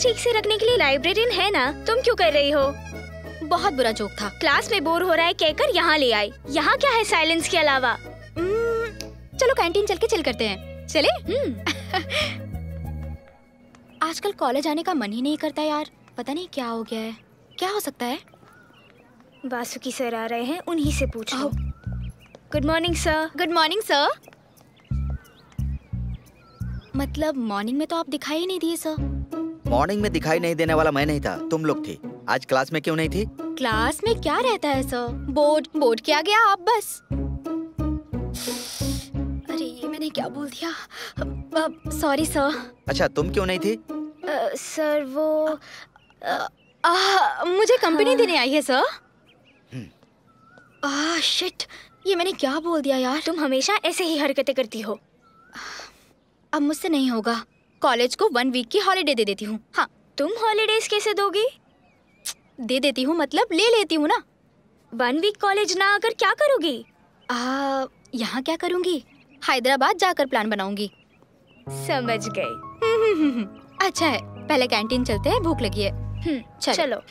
ठीक से रखने के लिए लाइब्रेरियन है ना। तुम क्यों कर रही हो? बहुत बुरा जोक था। क्लास में बोर हो रहा है कहकर यहाँ ले आई। यहाँ क्या है साइलेंस के अलावा? चलो कैंटीन चल के चिल करते हैं। चले? आजकल कॉलेज आने का मन ही नहीं करता यार। पता नहीं क्या हो गया है। क्या हो सकता है? वासुकी सर आ रहे हैं, उन्हीं से पूछ लो। Good morning sir. Good morning sir. मतलब मॉर्निंग में तो आप दिखाई ही नहीं दिए सर। मॉर्निंग में दिखाई नहीं देने वाला मैं नहीं था, तुम लोग थी। आज क्लास में क्यों नहीं थी? क्लास में क्या रहता है सर? बोर्ड क्या गया आप बस। अरे मैंने क्या बोल दिया? Sorry sir. अच्छा तुम क्यों नहीं थी? सर वो मुझे कंपनी देने आई है सर। शिट, ये मैंने क्या बोल दिया यार। तुम हमेशा ऐसे ही हरकतें करती हो। अब मुझसे नहीं होगा। कॉलेज को 1 वीक की हॉलीडे दे देती हूँ। हाँ। तुम हॉलीडेज कैसे दोगी? दे देती हूँ मतलब ले लेती हूँ ना। 1 वीक कॉलेज ना आकर क्या करोगी? यहाँ क्या करूँगी? हैदराबाद जाकर प्लान बनाऊंगी। समझ गई। अच्छा है, पहले कैंटीन चलते हैं, भूख लगी है। चलो।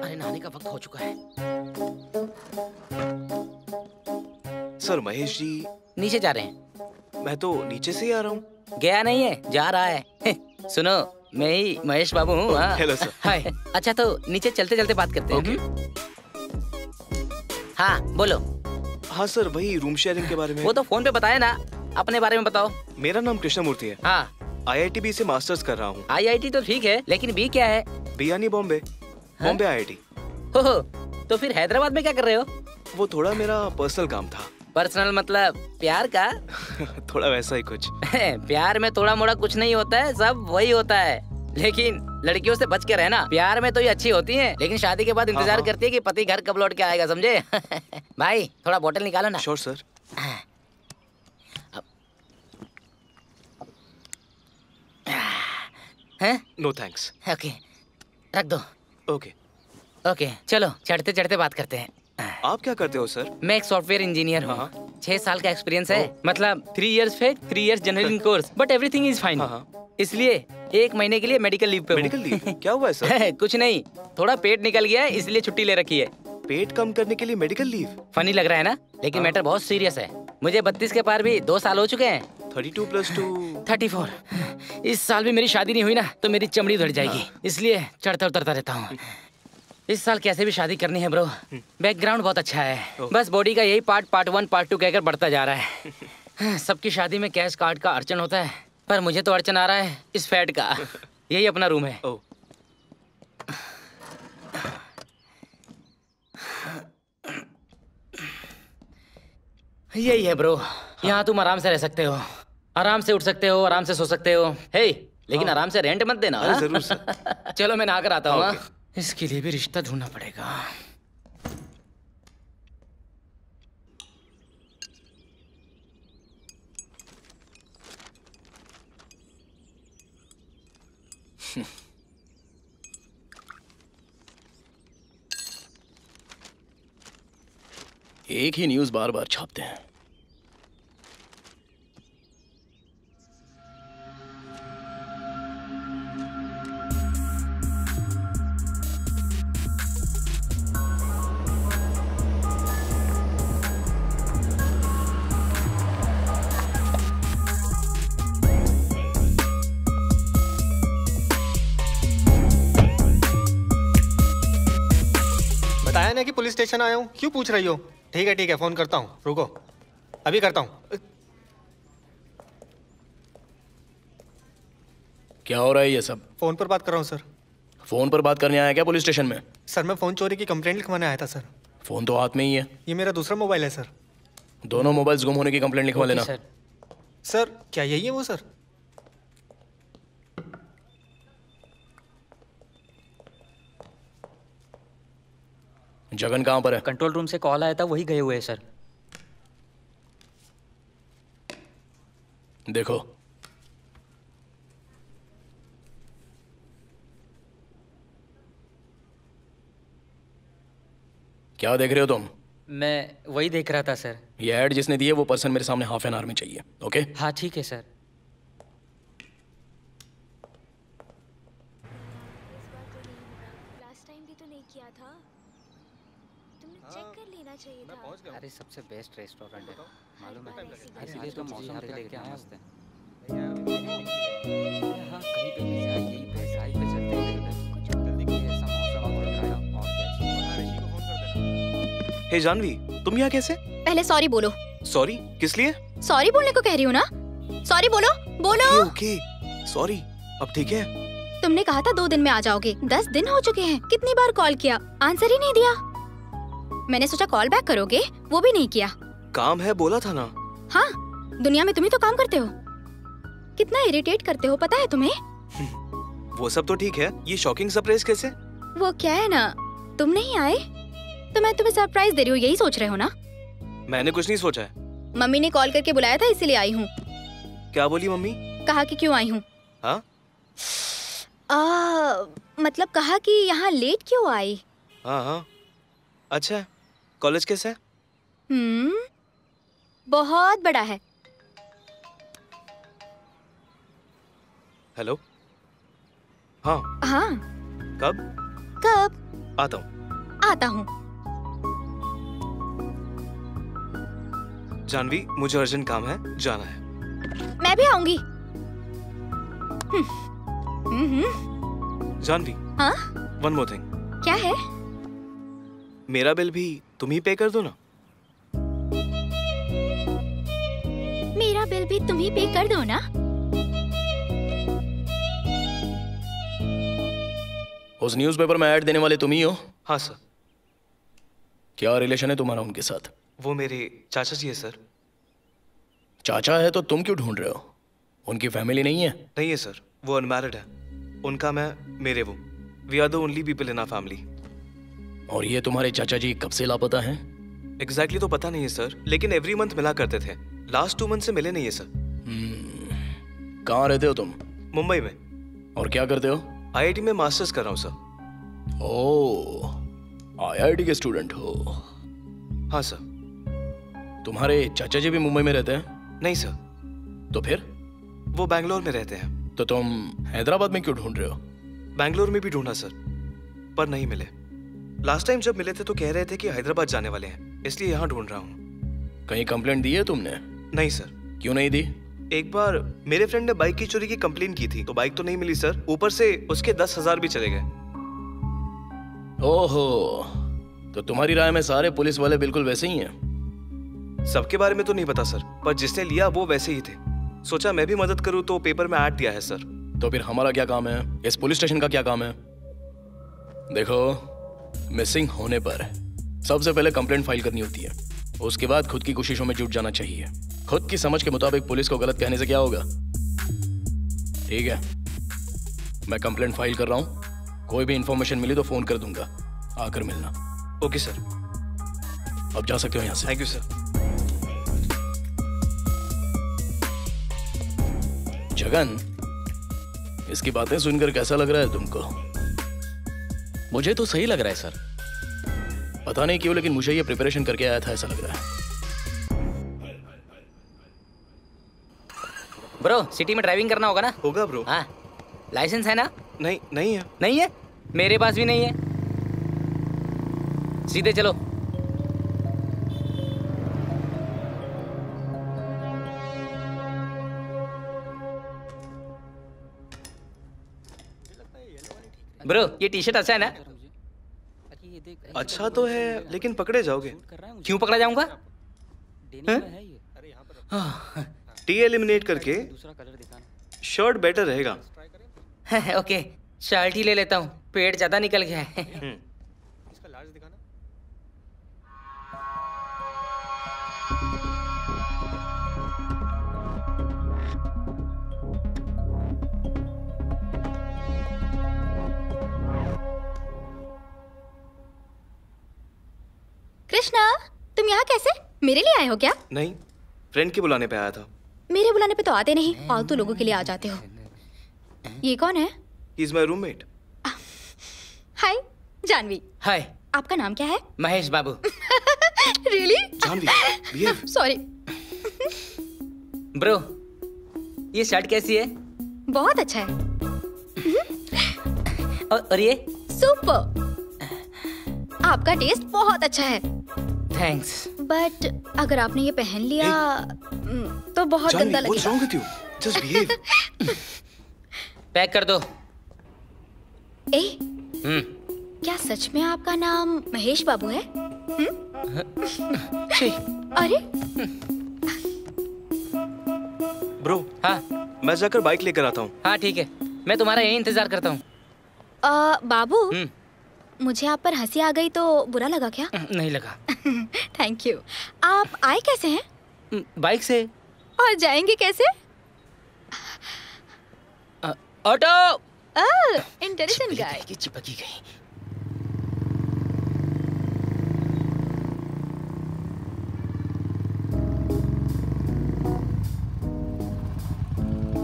अरे नहाने का वक्त हो चुका है। सर महेश जी नीचे जा रहे हैं। मैं तो नीचे से ही आ रहा हूँ। गया नहीं है, जा रहा है। सुनो, मैं ही महेश बाबू हूँ। Hello sir. हाय। अच्छा तो नीचे चलते चलते बात करते हैं। हाँ बोलो। हाँ सर, वही रूम शेयरिंग के बारे में। वो तो फोन पे बताया ना, अपने बारे में बताओ। मेरा नाम कृष्णमूर्ति है। हाँ। IITB से मास्टर्स कर रहा हूँ। IIT तो ठीक है, लेकिन बी क्या है? बी यानी बॉम्बे। बॉम्बे IIT। हो, तो फिर हैदराबाद में क्या कर रहे हो? वो थोड़ा मेरा पर्सनल काम था। पर्सनल मतलब प्यार का? थोड़ा वैसा ही कुछ। प्यार में थोड़ा मोड़ा कुछ नहीं होता है, सब वही होता है। लेकिन लड़कियों से बच के रहना। प्यार में तो ये अच्छी होती हैं, लेकिन शादी के बाद इंतजार करती है कि पति घर कब लौट के आएगा, समझे? भाई थोड़ा बोतल निकालो ना। Sure sir. No thanks. Okay, रख दो। ओके, चलो चढ़ते चढ़ते बात करते हैं। आप क्या करते हो सर? मैं एक सॉफ्टवेयर इंजीनियर हूँ। 6 साल का एक्सपीरियंस है। मतलब 3 years fake, 3 years जनरलिंग course, but everything is fine. इसलिए 1 महीने के लिए मेडिकल लीव पे हूँ। Medical leave? क्या हुआ है सर? कुछ नहीं, थोड़ा पेट निकल गया है, इसलिए छुट्टी ले रखी है। पेट कम करने के लिए मेडिकल लीव? फनी लग रहा है ना, लेकिन मैटर बहुत सीरियस है। मुझे 32 के पार भी 2 साल हो चुके हैं। 32 + 2 34। इस साल भी मेरी शादी नहीं हुई ना, तो मेरी चमड़ी उधड़ जाएगी, इसलिए चढ़ता उतरता रहता हूँ। इस साल कैसे भी शादी करनी है ब्रो। बैकग्राउंड बहुत अच्छा है, बस बॉडी का यही पार्ट 1 पार्ट 2 कहकर बढ़ता जा रहा है। सबकी शादी में कैश कार्ड का अड़चन होता है, पर मुझे तो अड़चन आ रहा है इस फैट का। यही अपना रूम है। यही है ब्रो। यहाँ तुम आराम से रह सकते हो, आराम से उठ सकते हो, आराम से सो सकते हो। हे, लेकिन आराम से रेंट मत देना। जरूर सर। चलो मैं नहा कर आता हूँ। इसके लिए भी रिश्ता ढूंढना पड़ेगा। एक ही न्यूज़ बार बार छापते हैं। बताया ना कि पुलिस स्टेशन आया हूँ, क्यों पूछ रही हो? ठीक है फोन करता हूँ, रुको अभी करता हूँ। क्या हो रहा है ये सब? फोन पर बात कर रहा हूँ सर। फोन पर बात करने आया क्या पुलिस स्टेशन में? सर मैं फोन चोरी की कंप्लेंट लिखवाने आया था सर। फोन तो हाथ में ही है। ये मेरा दूसरा मोबाइल है सर। दोनों मोबाइल्स गुम होने की कंप्लेंट लिखवा लेना। सर क्या यही है वो सर? जगन कहाँ पर है? कंट्रोल रूम से कॉल आया था, वही गए हुए हैं सर। देखो क्या देख रहे हो तुम? मैं वही देख रहा था सर। ये ऐड जिसने दी है वो पर्सन मेरे सामने हाफ एन आवर में चाहिए। ओके? हाँ ठीक है सर। लास्ट टाइम भी तो नहीं किया था, तुमने चेक कर लेना चाहिए था। अरे सबसे बेस्ट रेस्टोरेंट है मालूम है, इसीलिए इसीलिए तो मौसम पे लेके आया मस्त है। हाँ कहीं पे भी जाए यही पे साइड पे चलते हैं कहीं पे। ये ऐसा मौसम और ड्राई और क्या चाहिए। हे जानवी, तुम यहाँ कैसे? पहले सॉरी बोलो। सॉरी किस लिए? सॉरी बोलने को कह रही हूँ ना। सॉरी बोलो बोलो। ओके सॉरी, अब ठीक है? तुमने कहा था 2 दिन में आ जाओगे, 10 दिन हो चुके हैं। कितनी बार कॉल किया, आंसर ही नहीं दिया। मैंने सोचा कॉल बैक करोगे, वो भी नहीं किया। काम है बोला था ना। हाँ, दुनिया में तुम ही तो काम करते हो। कितना इरिटेट करते हो पता है तुम्हें? वो सब तो ठीक है, ये शॉकिंग सरप्राइज कैसे? वो क्या है ना, तुम नहीं आए तो मैं तुम्हें सरप्राइज दे रही हूँ, यही सोच रहे हो ना? मैंने कुछ नहीं सोचा है। मम्मी ने कॉल करके बुलाया था इसीलिए आई हूँ। क्या बोली मम्मी? कहा कि क्यों आई हूँ। हाँ? मतलब कहा कि यहाँ लेट क्यों आई। हाँ हाँ, अच्छा कॉलेज कैसा है? बहुत बड़ा है। हेलो। हाँ हाँ कब? कब? आता हूँ। आता हूँ। जानवी मुझे अर्जेंट काम है, जाना है। मैं भी आऊंगी। जानवी, हाँ? One more thing. क्या है? मेरा बिल भी तुम ही पे कर दो ना। मेरा बिल भी तुम ही पे कर दो ना। उस न्यूज़पेपर में ऐड देने वाले तुम ही हो? हाँ सर। क्या रिलेशन है तुम्हारा उनके साथ? वो मेरे चाचा जी है सर। चाचा है तो तुम क्यों ढूंढ रहे हो? उनकी फैमिली नहीं है? नहीं है सर, वो अनमैरिड है। उनका मैं, मेरे वो। We are the only people in our family. और ये तुम्हारे चाचा जी कब से लापता हैं? एग्जैक्टली तो पता नहीं है सर, लेकिन एवरी मंथ मिला करते थे। लास्ट 2 मंथ से मिले नहीं है सर। कहाँ रहते हो तुम? मुंबई में। और क्या करते हो? आईआईटी में मास्टर्स कर रहा हूँ सर। ओह, आईआईटी के स्टूडेंट हो? हाँ सर। तुम्हारे चाचा जी भी मुंबई में रहते हैं? नहीं सर। तो फिर? वो बैंगलोर में रहते हैं। तो तुम हैदराबाद में क्यों ढूंढ रहे हो? बैंगलोर में भी ढूंढा सर, पर नहीं मिले। लास्ट टाइम जब मिले थे तो कह रहे थे कि हैदराबाद जाने वाले हैं, इसलिए यहाँ ढूंढ रहा हूँ। कहीं कंप्लेंट दी है तुमने? नहीं सर। क्यों नहीं दी? एक बार मेरे फ्रेंड ने बाइक की चोरी की कंप्लेन की थी, तो बाइक तो नहीं मिली सर, ऊपर से उसके 10,000 भी चले गए। ओहो, तो तुम्हारी राय में सारे पुलिस वाले बिल्कुल वैसे ही हैं? सबके बारे में तो नहीं पता सर, पर जिसने लिया वो वैसे ही थे। सोचा मैं भी मदद करूँ तो पेपर में ऐड दिया है सर। तो फिर हमारा क्या काम है? इस पुलिस स्टेशन का क्या काम है? देखो, मिसिंग होने पर सबसे पहले कंप्लेंट फाइल करनी होती है, उसके बाद खुद की कोशिशों में जुट जाना चाहिए। खुद की समझ के मुताबिक पुलिस को गलत कहने से क्या होगा? ठीक है, मैं कंप्लेंट फाइल कर रहा हूं। कोई भी इंफॉर्मेशन मिली तो फोन कर दूंगा, आकर मिलना। Okay sir. अब जा सकते हो यहां से। Thank you sir. जगन, इसकी बातें सुनकर कैसा लग रहा है तुमको? मुझे तो सही लग रहा है सर। पता नहीं क्यों, लेकिन मुझे ये प्रिपरेशन करके आया था ऐसा लग रहा है। ब्रो, सिटी में ड्राइविंग करना होगा ना? होगा ब्रो। हाँ, लाइसेंस है ना? नहीं, नहीं है। नहीं है? मेरे पास भी नहीं है। सीधे चलो। ब्रो, ये टी शर्ट अच्छा है ना? अच्छा तो है, लेकिन पकड़े जाओगे। क्यों पकड़ा जाऊंगा? टी एलिमिनेट करके शर्ट बेटर रहेगा। ओके, शर्ट ही ले लेता हूँ, पेट ज्यादा निकल गया है। इसका लार्ज दिखाना। कृष्णा, तुम यहाँ कैसे? मेरे लिए आए हो क्या? नहीं, फ्रेंड के बुलाने पे आया था। मेरे बुलाने पे तो आते नहीं, फालतू लोगों के लिए आ जाते हो। ये कौन है? He is my roommate. Hi Janhvi. Hi, आपका नाम क्या है? Mahesh Babu. Really? Janhvi, sorry. Bro, ये शर्ट कैसी है? बहुत अच्छा है। और ये? सुपर। आपका टेस्ट बहुत अच्छा है। थैंक्स। बट अगर आपने ये पहन लिया तो बहुत गंदा लगेगा। What's wrong with you? Just behave. Pack कर दो। क्या सच में आपका नाम महेश बाबू है? अरे ब्रो, हाँ मैं जाकर बाइक लेकर आता हूँ। हाँ ठीक है, मैं तुम्हारा यही इंतजार करता हूँ। बाबू, मुझे आप पर हंसी आ गई तो बुरा लगा क्या? नहीं लगा। Thank you. आप आए कैसे हैं? बाइक से। और जाएंगे कैसे? ऑटो। इंटेलिजेंट गाय। चिपकी गई।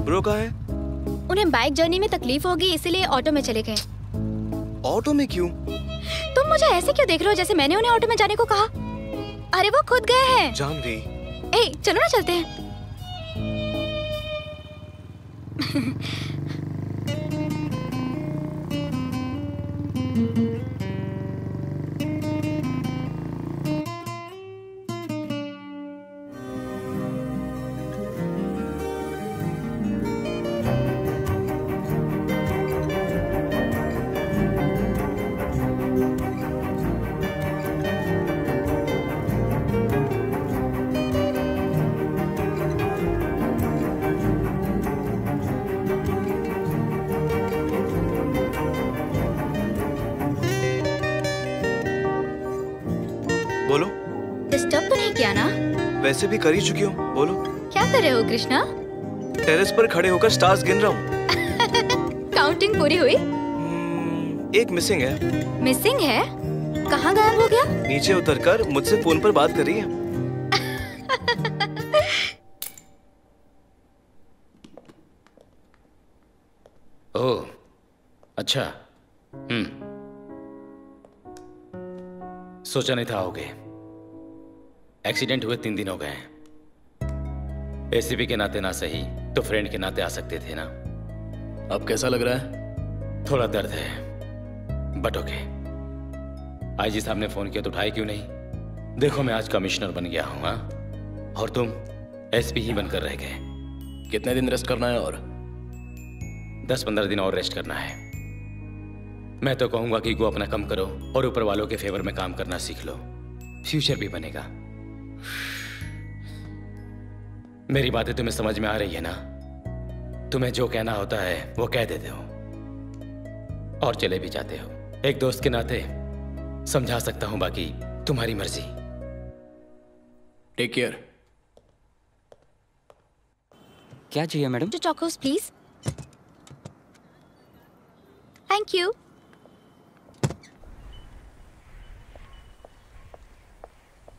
ब्रो कहाँ है? उन्हें बाइक जर्नी में तकलीफ होगी इसीलिए ऑटो में चले गए। ऑटो में क्यों? तुम मुझे ऐसे क्यों देख रहे हो जैसे मैंने उन्हें ऑटो में जाने को कहा? अरे वो खुद गए हैं। जानवी। ए, चलो ना चलते हैं। बोलो। डिस्टर्ब तो नहीं किया ना? वैसे भी कर ही चुकी हूँ, बोलो। क्या कर रहे हो कृष्णा? टेरेस पर खड़े होकर स्टार्स गिन रहा हूँ। काउंटिंग पूरी हुई? एक मिसिंग है। मिसिंग है? कहाँ गायब हो गया? नीचे उतरकर मुझसे फोन पर बात कर रही है। ओह, अच्छा। सोचा नहीं था आओगे। एक्सीडेंट हुए 3 दिन हो गए हैं। एसीपी के नाते ना सही तो फ्रेंड के नाते आ सकते थे ना। अब कैसा लग रहा है? थोड़ा दर्द है, बट ओके। आईजी साहब ने फोन किया तो उठाए क्यों नहीं? देखो मैं आज कमिश्नर बन गया हूं, हाँ? और तुम एसपी ही बनकर रह गए। कितने दिन रेस्ट करना है? और 10-15 दिन और रेस्ट करना है। मैं तो कहूंगा कि ईगो अपना कम करो और ऊपर वालों के फेवर में काम करना सीख लो, फ्यूचर भी बनेगा। मेरी बातें तुम्हें समझ में आ रही है ना? तुम्हें जो कहना होता है वो कह देते हो और चले भी जाते हो। एक दोस्त के नाते समझा सकता हूं, बाकी तुम्हारी मर्जी। Take care. क्या चाहिए madam? 2 chocos please. Thank you.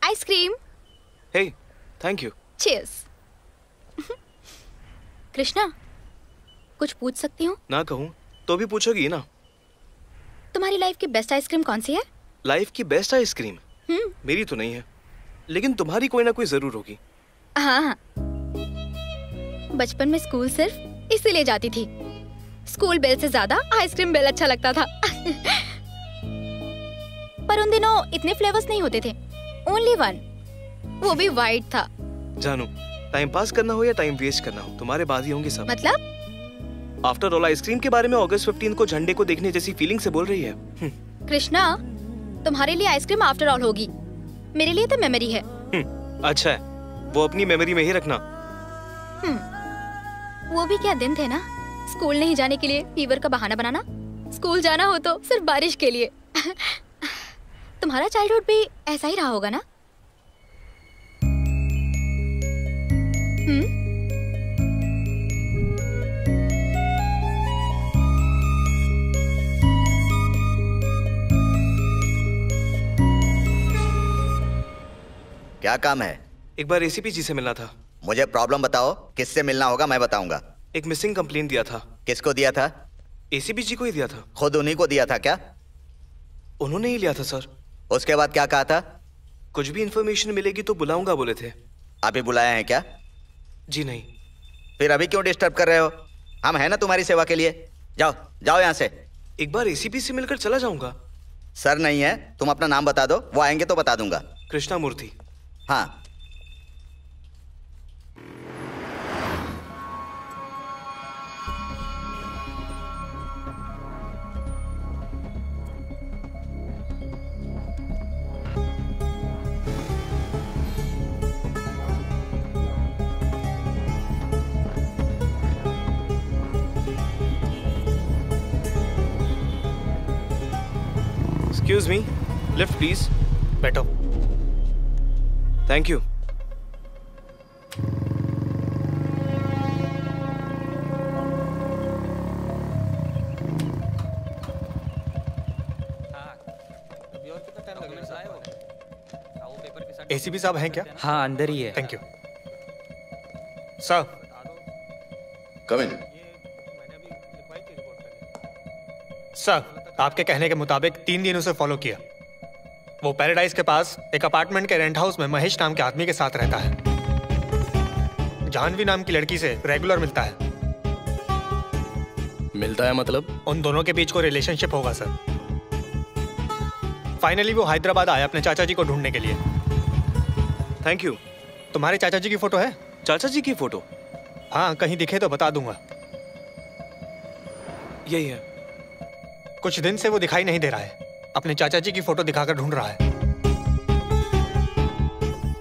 Ice cream. Hey, thank you. Cheers. Krishna, कुछ पूछ सकती हूँ? ना कहूँ तो भी पूछोगी ना। तुम्हारी लाइफ की बेस्ट आइसक्रीम कौन सी है? लाइफ की बेस्ट आइसक्रीम? मेरी तो नहीं है, लेकिन तुम्हारी कोई ना कोई जरूर होगी। हाँ, बचपन में स्कूल सिर्फ इसीलिए जाती थी। स्कूल बेल से ज्यादा आइसक्रीम बेल अच्छा लगता था। पर उन दिनों इतने फ्लेवर्स नहीं होते थे, ओनली 1, वो भी वाइट था। जानू, टाइम पास करना हो या टाइम वेस्ट करना हो, तुम्हारे बाद ही होंगे सब। मतलब? आफ्टर ऑल आइसक्रीम के बारे में अगस्त 15 को झंडे को देखने जैसी फीलिंग से बोल रही है। कृष्णा, तुम्हारे लिए आइसक्रीम आफ्टर ऑल होगी, मेरे लिए तो मेमोरी है। अच्छा है, वो अपनी मेमोरी में ही रखना। वो भी क्या दिन थे ना, स्कूल नहीं जाने के लिए फीवर का बहाना बनाना, स्कूल जाना हो तो सिर्फ बारिश के लिए। तुम्हारा चाइल्डहुड भी ऐसा ही रहा होगा ना? क्या काम है? एक बार एसीपी जी से मिलना था। मुझे प्रॉब्लम बताओ, किससे मिलना होगा मैं बताऊंगा। एक मिसिंग कंप्लेंट दिया था। किसको दिया था? एसीपी जी को ही दिया था। खुद उन्हीं को दिया था क्या? उन्होंने ही लिया था सर। उसके बाद क्या कहा था? कुछ भी इंफॉर्मेशन मिलेगी तो बुलाऊंगा बोले थे। अभी बुलाया है क्या? जी नहीं। फिर अभी क्यों डिस्टर्ब कर रहे हो? हम है ना तुम्हारी सेवा के लिए। जाओ जाओ यहाँ से। एक बार एसीपी से मिलकर चला जाऊंगा। सर नहीं है, तुम अपना नाम बता दो, वो आएंगे तो बता दूंगा। कृष्णा मूर्ति। हाँ। Excuse me, lift please. बैठो। Thank you. एसीपी साहब हैं क्या? हाँ अंदर ही है। Thank you sir. Come in. Sir, आपके कहने के मुताबिक 3 दिन उसे फॉलो किया। वो पैराडाइज के पास एक अपार्टमेंट के रेंट हाउस में महेश नाम के आदमी के साथ रहता है। जानवी नाम की लड़की से रेगुलर मिलता है। मिलता है मतलब? उन दोनों के बीच कोई रिलेशनशिप होगा सर। फाइनली वो हैदराबाद आया अपने चाचा जी को ढूंढने के लिए। Thank you. तुम्हारे चाचा जी की फोटो है? चाचा जी की फोटो? हाँ, कहीं दिखे तो बता दूंगा। यही है। कुछ दिन से वो दिखाई नहीं दे रहा है। अपने चाचा जी की फोटो दिखाकर ढूंढ रहा है।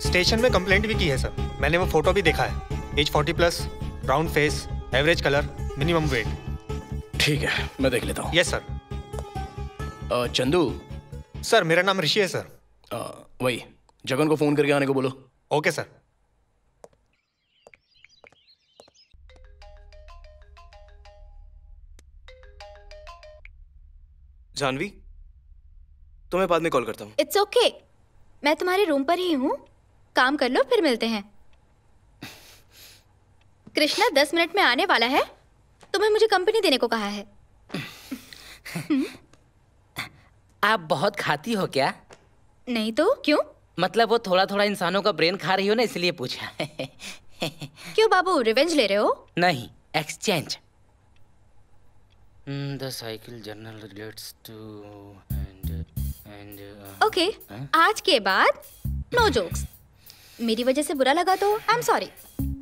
स्टेशन में कंप्लेंट भी की है सर। मैंने वो फोटो भी देखा है। Age 40+, brown face, average colour, minimum weight. ठीक है, मैं देख लेता हूँ। Yes sir. चंदू। सर, मेरा नाम ऋषि है सर। वही जगन को फोन करके आने को बोलो। Okay sir. जानवी, तुम्हें बाद में कॉल करता हूँ। इट्स ओके, मैं तुम्हारे रूम पर ही हूँ। काम कर लो, फिर मिलते हैं। कृष्णा 10 मिनट में आने वाला है। तुम्हें मुझे कंपनी देने को कहा है। आप बहुत खाती हो क्या? नहीं तो क्यों? मतलब वो थोड़ा थोड़ा इंसानों का ब्रेन खा रही हो ना, इसलिए पूछा। क्यों बाबू, रिवेंज ले रहे हो? नहीं, exchange. The cycle journal relates to and okay, आज के बाद नो जोक्स। मेरी वजह से बुरा लगा तो I am sorry.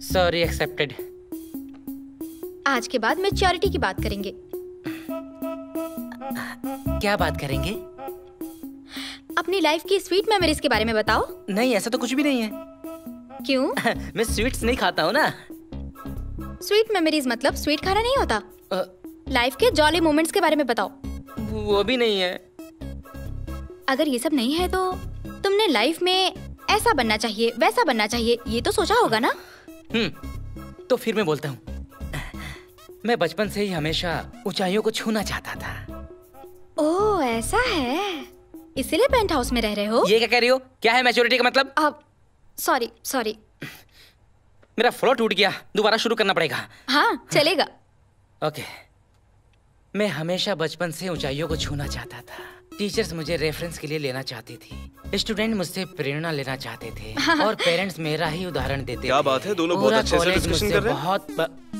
Sorry accepted. आज के बाद मैच्योरिटी की बात करेंगे। क्या बात करेंगे? अपनी लाइफ की स्वीट मेमोरीज के बारे में बताओ। नहीं, ऐसा तो कुछ भी नहीं है। क्यों? मैं स्वीट्स नहीं खाता हूँ ना। स्वीट मेमोरीज मतलब स्वीट खाना नहीं होता। लाइफ के जॉली मोमेंट्स के बारे में बताओ। वो भी नहीं है। अगर ये सब नहीं है तो तुमने लाइफ में ऐसा बनना चाहिए, वैसा बनना चाहिए, ये तो सोचा होगा ना? तो फिर मैं बोलता हूँ। मैं बचपन से ही हमेशा ऊंचाइयों को छूना चाहता था। ओह, ऐसा है, इसीलिए पेंट हाउस में रह रहे हो? ये क्या कह रही हो? क्या है मैच्योरिटी का मतलब? अब सॉरी मेरा फ्लो टूट गया, दोबारा शुरू करना पड़ेगा। हाँ चलेगा। ओके। मैं हमेशा बचपन से ऊंचाइयों को छूना चाहता था। टीचर्स मुझे रेफरेंस के लिए लेना चाहती थी, स्टूडेंट मुझसे प्रेरणा लेना चाहते थे, और पेरेंट्स मेरा ही उदाहरण देते क्या थे। बात है, दोनों बहुत अच्छे से डिस्कशन कर रहे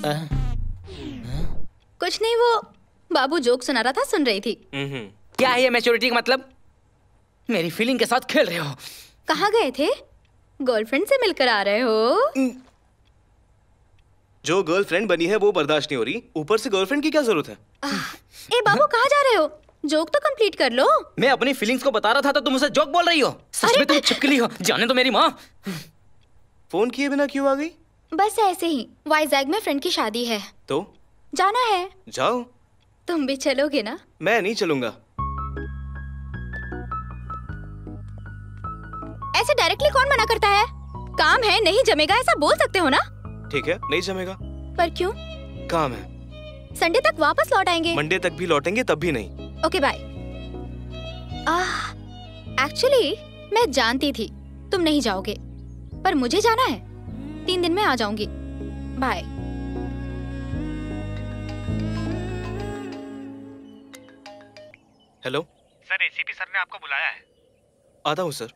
हैं। कुछ नहीं, वो बाबू जोक सुना रहा था, सुन रही थी। क्या है ये मैच्योरिटी का मतलब? मेरी फीलिंग के साथ खेल रहे हो। कहाँ गए थे? गर्लफ्रेंड से मिलकर आ रहे हो? जो गर्लफ्रेंड बनी है वो बर्दाश्त नहीं हो रही, ऊपर से गर्लफ्रेंड की क्या जरूरत है? ए बाबू, कहाँ जा रहे हो? जोक तो कंप्लीट कर लो। मैं अपनी फीलिंग्स को बता रहा था तो तुम मुझसे जोक बोल रही हो। सच में तुम छिपकली हो। जाने दो मेरी माँ। फोन किए बिना क्यों आ गई? बस ऐसे ही, वाइजैग में फ्रेंड की शादी है तो जाना है। जाओ। तुम भी चलोगे ना? मैं नहीं चलूंगा। ऐसे डायरेक्टली कौन मना करता है? काम है, नहीं जमेगा, ऐसा बोल सकते हो ना? ठीक है, नहीं जमेगा। पर क्यों? काम है। संडे तक वापस लौट आएंगे। मंडे तक भी लौटेंगे, तब भी नहीं। Okay bye. एक्चुअली मैं जानती थी तुम नहीं जाओगे, पर मुझे जाना है। 3 दिन में आ जाऊंगी। Bye. Hello sir, ACP sir ने आपको बुलाया है। आता हूँ सर।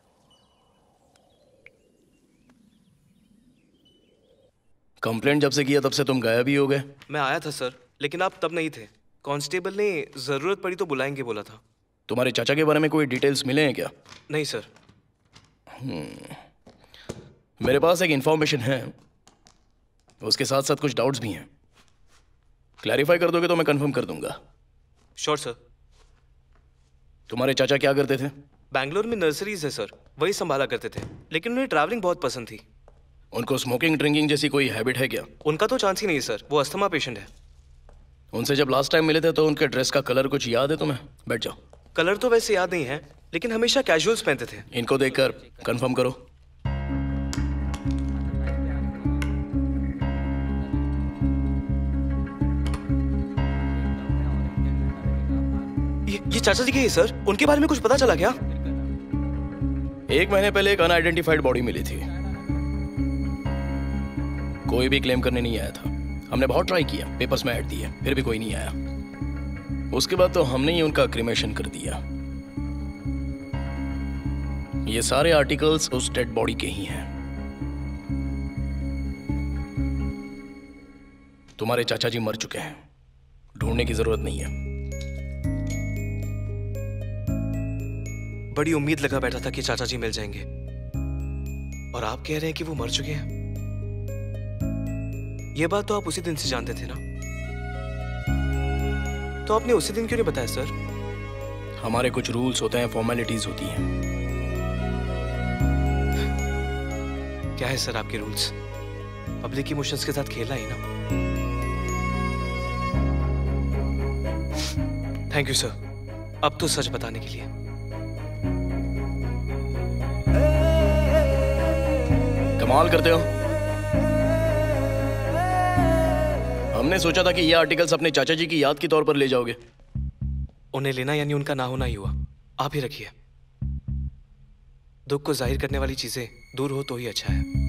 कंप्लेंट जब से किया तब से तुम गायब ही हो गए। मैं आया था सर, लेकिन आप तब नहीं थे। कांस्टेबल ने जरूरत पड़ी तो बुलाएंगे बोला था। तुम्हारे चाचा के बारे में कोई डिटेल्स मिले हैं क्या? नहीं सर। मेरे पास एक इंफॉर्मेशन है, उसके साथ साथ कुछ डाउट्स भी हैं। क्लैरिफाई कर दोगे तो मैं कंफर्म कर दूंगा। Sure sir. तुम्हारे चाचा क्या करते थे? बैंगलोर में नर्सरीज है सर, वही संभाला करते थे, लेकिन उन्हें ट्रैवलिंग बहुत पसंद थी। उनको स्मोकिंग ड्रिंकिंग जैसी कोई हैबिट है क्या? उनका तो चांस ही नहीं सर, वो अस्थमा पेशेंट है। उनसे जब लास्ट टाइम मिले थे तो उनके ड्रेस का कलर कुछ याद है तुम्हें? बैठ जाओ। कलर तो वैसे याद नहीं है, लेकिन हमेशा कैजुअल्स पहनते थे। इनको देखकर कंफर्म करो। ये चाचा जी के ही सर, उनके बारे में कुछ पता चला क्या? 1 महीने पहले एक अनआइडेंटिफाइड बॉडी मिली थी। कोई भी क्लेम करने नहीं आया था। हमने बहुत ट्राई किया, पेपर्स में ऐड दिए, फिर भी कोई नहीं आया। उसके बाद तो हमने ही उनका क्रिमेशन कर दिया। ये सारे आर्टिकल्स उस डेड बॉडी के ही हैं। तुम्हारे चाचा जी मर चुके हैं, ढूंढने की जरूरत नहीं है। बड़ी उम्मीद लगा बैठा था कि चाचा जी मिल जाएंगे, और आप कह रहे हैं कि वो मर चुके हैं। ये बात तो आप उसी दिन से जानते थे ना, तो आपने उसी दिन क्यों नहीं बताया सर? हमारे कुछ रूल्स होते हैं, फॉर्मेलिटीज होती हैं। क्या है सर आपके रूल्स? पब्लिक इमोशंस के साथ खेला ही ना। थैंक यू सर, अब तो सच बताने के लिए। कमाल करते हो। हमने सोचा था कि ये आर्टिकल्स अपने चाचा जी की याद के तौर पर ले जाओगे। उन्हें लेना यानी उनका ना होना ही हुआ। आप ही रखिए। दुख को जाहिर करने वाली चीजें दूर हो तो ही अच्छा है।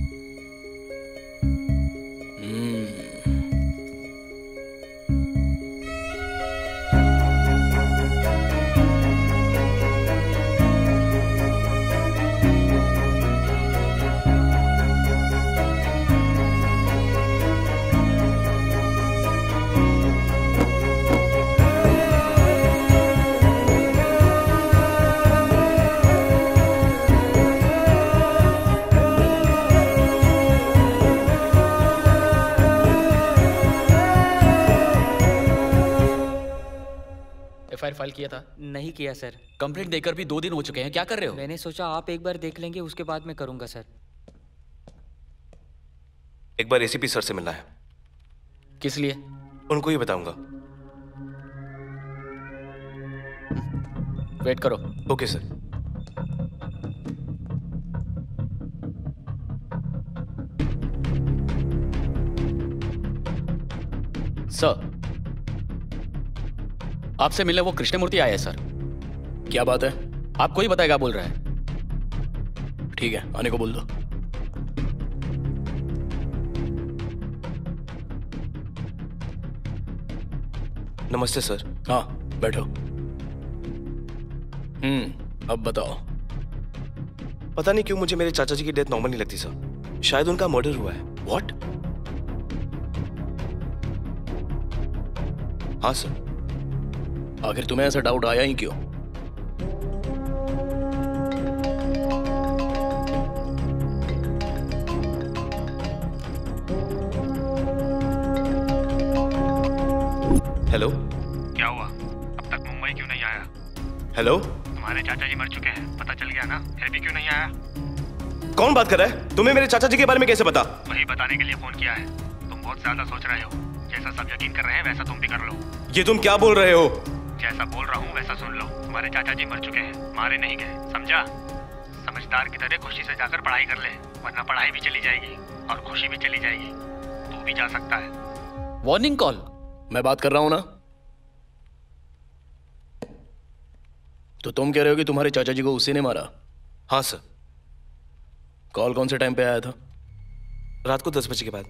एफआईआर फाइल किया था? नहीं किया सर। कंप्लेंट देकर भी 2 दिन हो चुके हैं, क्या कर रहे हो? मैंने सोचा आप एक बार देख लेंगे, उसके बाद मैं करूंगा सर। एक बार एसीपी सर से मिलना है। किस लिए? उनको ही बताऊंगा। वेट करो। Okay sir. सर, आपसे मिलने वो कृष्णमूर्ति आया है सर। क्या बात है? आपको ही बताएगा बोल रहा है। ठीक है, आने को बोल दो। नमस्ते सर। हाँ बैठो। अब बताओ। पता नहीं क्यों मुझे मेरे चाचा जी की डेथ नॉर्मल नहीं लगती सर। शायद उनका मर्डर हुआ है। व्हाट? हाँ सर। आखिर तुम्हें ऐसा डाउट आया ही क्यों? हेलो। क्या हुआ? अब तक मुंबई क्यों नहीं आया? हेलो। तुम्हारे चाचा जी मर चुके हैं, पता चल गया ना, फिर भी क्यों नहीं आया? कौन बात कर रहा है? तुम्हें मेरे चाचा जी के बारे में कैसे पता? वही बताने के लिए फोन किया है। तुम बहुत ज्यादा सोच रहे हो। जैसा सब यकीन कर रहे हैं वैसा तुम भी कर लो। ये तुम क्या बोल रहे हो? जैसा बोल रहा हूँ वैसा सुन लो। तुम्हारे चाचा जी मर चुके हैं, मारे नहीं गए, समझा? समझदार की तरह खुशी से जाकर पढ़ाई कर ले, वरना पढ़ाई भी चली जाएगी और खुशी भी चली जाएगी। तू भी जा सकता है। Warning call? मैं बात कर रहा हूं ना। तो तुम कह रहे हो कि तुम्हारे चाचा जी को उसी ने मारा? हाँ सर। कॉल कौन से टाइम पे आया था? रात को 10 बजे के बाद।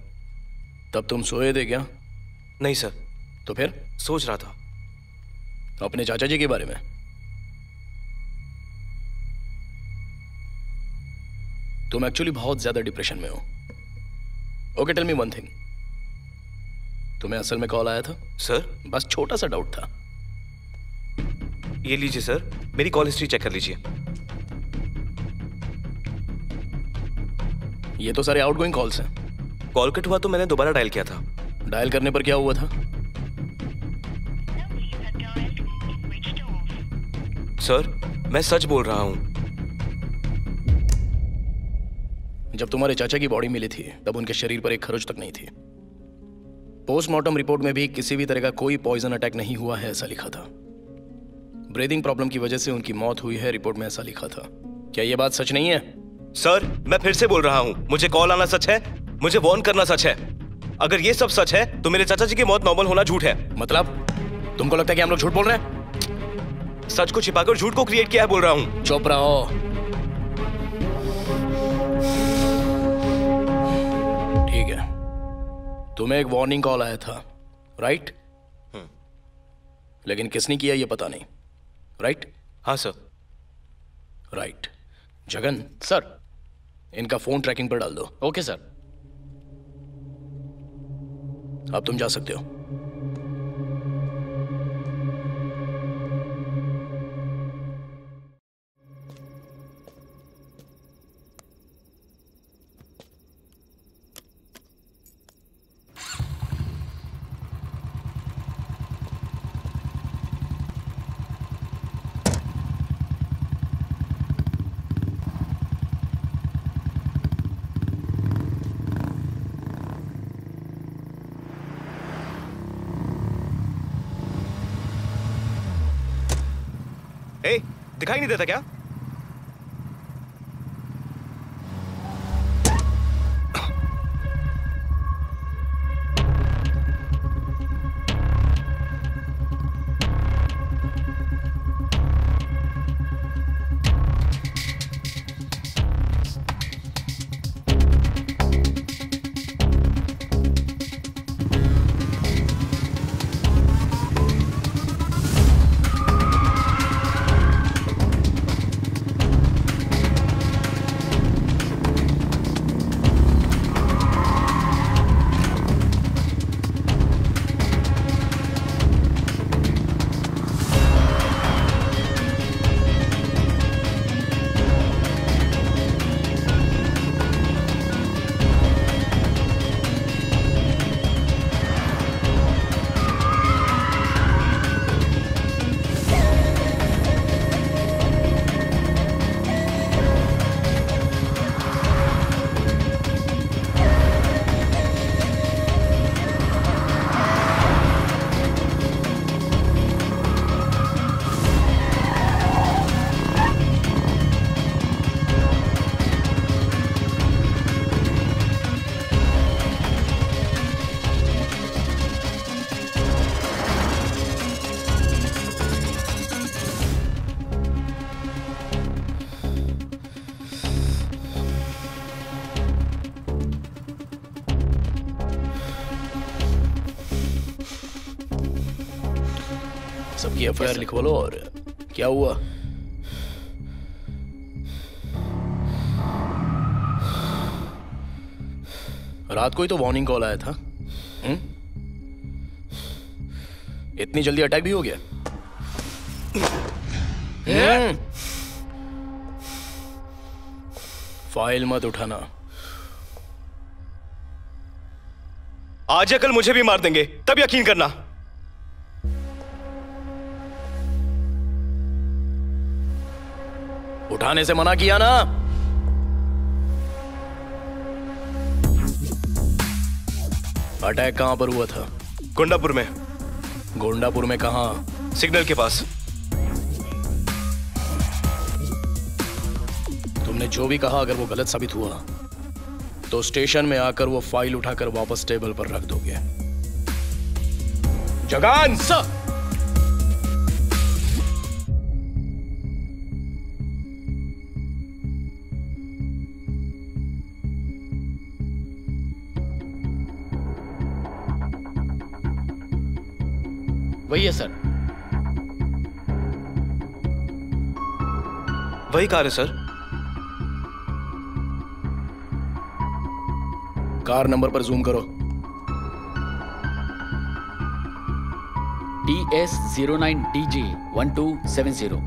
तब तुम सोए थे क्या? नहीं सर। तो फिर? सोच रहा था अपने चाचा जी के बारे में। तुम एक्चुअली बहुत ज्यादा डिप्रेशन में हो। Okay, tell me one thing, तुम्हें असल में कॉल आया था? सर बस छोटा सा डाउट था। ये लीजिए सर, मेरी कॉल हिस्ट्री चेक कर लीजिए। ये तो सारे आउटगोइंग कॉल्स हैं। कॉल कट हुआ तो मैंने दोबारा डायल किया था। डायल करने पर क्या हुआ था? सर मैं सच बोल रहा हूं। जब तुम्हारे चाचा की बॉडी मिली थी तब उनके शरीर पर एक खरोच तक नहीं थी। पोस्टमार्टम रिपोर्ट में भी किसी भी तरह का कोई पॉइजन अटैक नहीं हुआ है ऐसा लिखा था। ब्रीदिंग प्रॉब्लम की वजह से उनकी मौत हुई है, रिपोर्ट में ऐसा लिखा था। क्या यह बात सच नहीं है? सर मैं फिर से बोल रहा हूं, मुझे कॉल आना सच है, मुझे वार्न करना सच है। अगर ये सब सच है तो मेरे चाचा जी की मौत नॉर्मल होना झूठ है। मतलब तुमको लगता है कि हम लोग झूठ बोल रहे हैं? सच को छिपाकर झूठ को क्रिएट किया है, बोल रहा हूं। चुप रहो। ठीक है, तुम्हें एक वार्निंग कॉल आया था, राइट? लेकिन किसने किया ये पता नहीं, राइट? हाँ सर। राइट। जगन सर, इनका फोन ट्रैकिंग पर डाल दो। Okay sir. अब तुम जा सकते हो। दिखाई नहीं देता क्या? सबकी एफआईआर लिखवा लो। और क्या हुआ? रात को ही तो वार्निंग कॉल आया था। इतनी जल्दी अटैक भी हो गया? फाइल मत उठाना। आज या कल मुझे भी मार देंगे, तब यकीन करना। उठाने से मना किया ना। अटैक कहां पर हुआ था? गोंडापुर में। गोंडापुर में कहां? सिग्नल के पास। तुमने जो भी कहा अगर वो गलत साबित हुआ तो स्टेशन में आकर वो फाइल उठाकर वापस टेबल पर रख दोगे। जगान सर। वही है सर। वही कार है सर। कार नंबर पर जूम करो। TS09DG1270।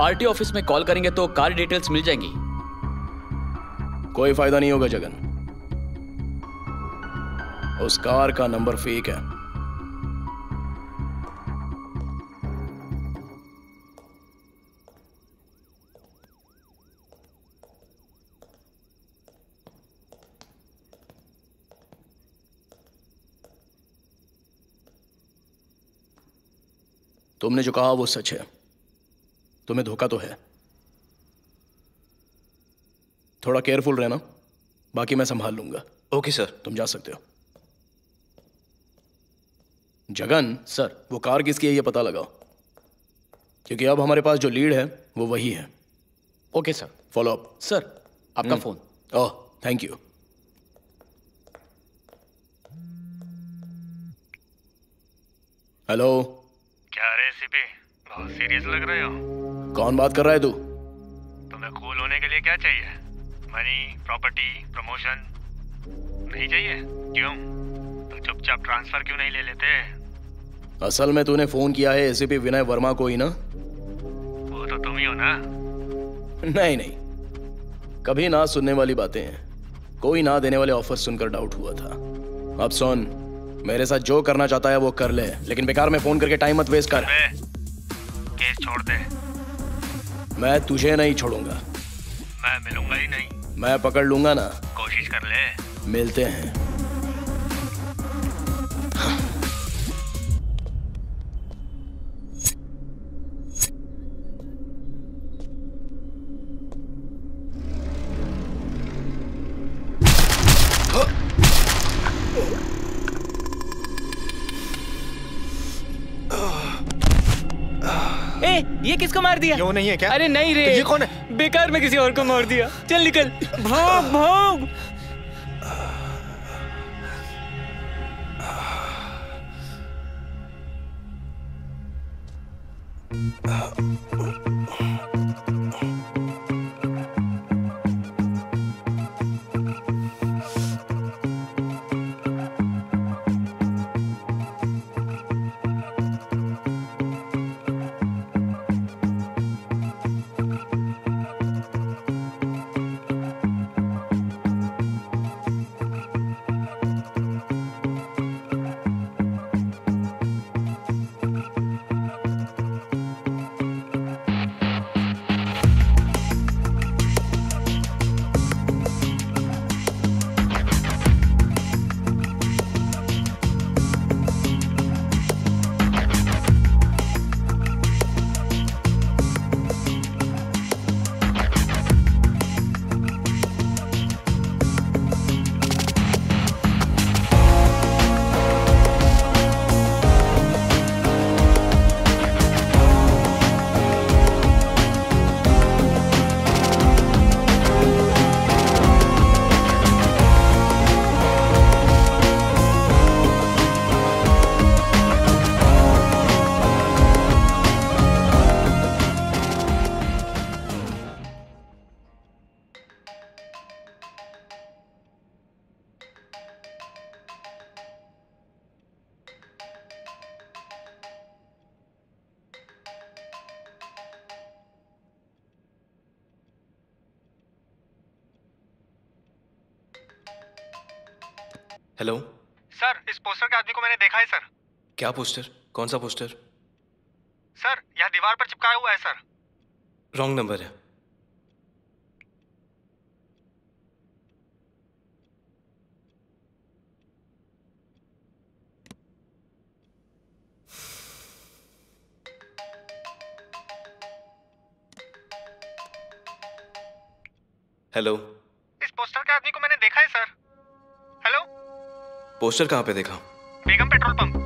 आरटी ऑफिस में कॉल करेंगे तो कार डिटेल्स मिल जाएंगी। कोई फायदा नहीं होगा जगन, उस कार का नंबर फेक है। तुमने जो कहा वो सच है, तुम्हें धोखा तो है। थोड़ा केयरफुल रहना, बाकी मैं संभाल लूंगा। Okay sir. तुम जा सकते हो। जगन सर, वो कार किसकी है ये पता लगाओ, क्योंकि अब हमारे पास जो लीड है वो वही है। Okay sir. Follow up. Sir आपका phone. Oh thank you. Hello. क्या रे सीपी, बहुत सीरियस लग रहे हो। कौन बात कर रहा है तू? तुम्हें कूल होने के लिए क्या चाहिए? मनी, प्रॉपर्टी, प्रमोशन नहीं चाहिए? क्यों? तो चुपचाप ट्रांसफर क्यों नहीं ले लेते? असल में तूने फोन किया है एसीपी विनय वर्मा को ही ना? वो तो तुम ही हो ना। नहीं नहीं, कभी ना सुनने वाली बातें हैं। कोई ना देने वाले ऑफर सुनकर डाउट हुआ था। अब सुन, मेरे साथ जो करना चाहता है वो कर ले, लेकिन बेकार में फोन करके टाइम मत वेस्ट कर। केस छोड़ दे। मैं तुझे नहीं छोड़ूंगा। मैं मिलूंगा ही नहीं। मैं पकड़ लूंगा ना। कोशिश कर ले। मिलते हैं। ये किसको मार दिया? यो नहीं है क्या? अरे नहीं रे, तो ये कौन है? बेकार में किसी और को मार दिया। चल निकल, भाग भाग। हेलो सर, इस पोस्टर के आदमी को मैंने देखा है सर। क्या पोस्टर? कौन सा पोस्टर? सर, यहाँ दीवार पर चिपकाया हुआ है सर। रॉन्ग नंबर है। हेलो। इस पोस्टर के आदमी को मैंने देखा है सर। हेलो। पोस्टर कहाँ पे देखा? बेगम पेट्रोल पंप।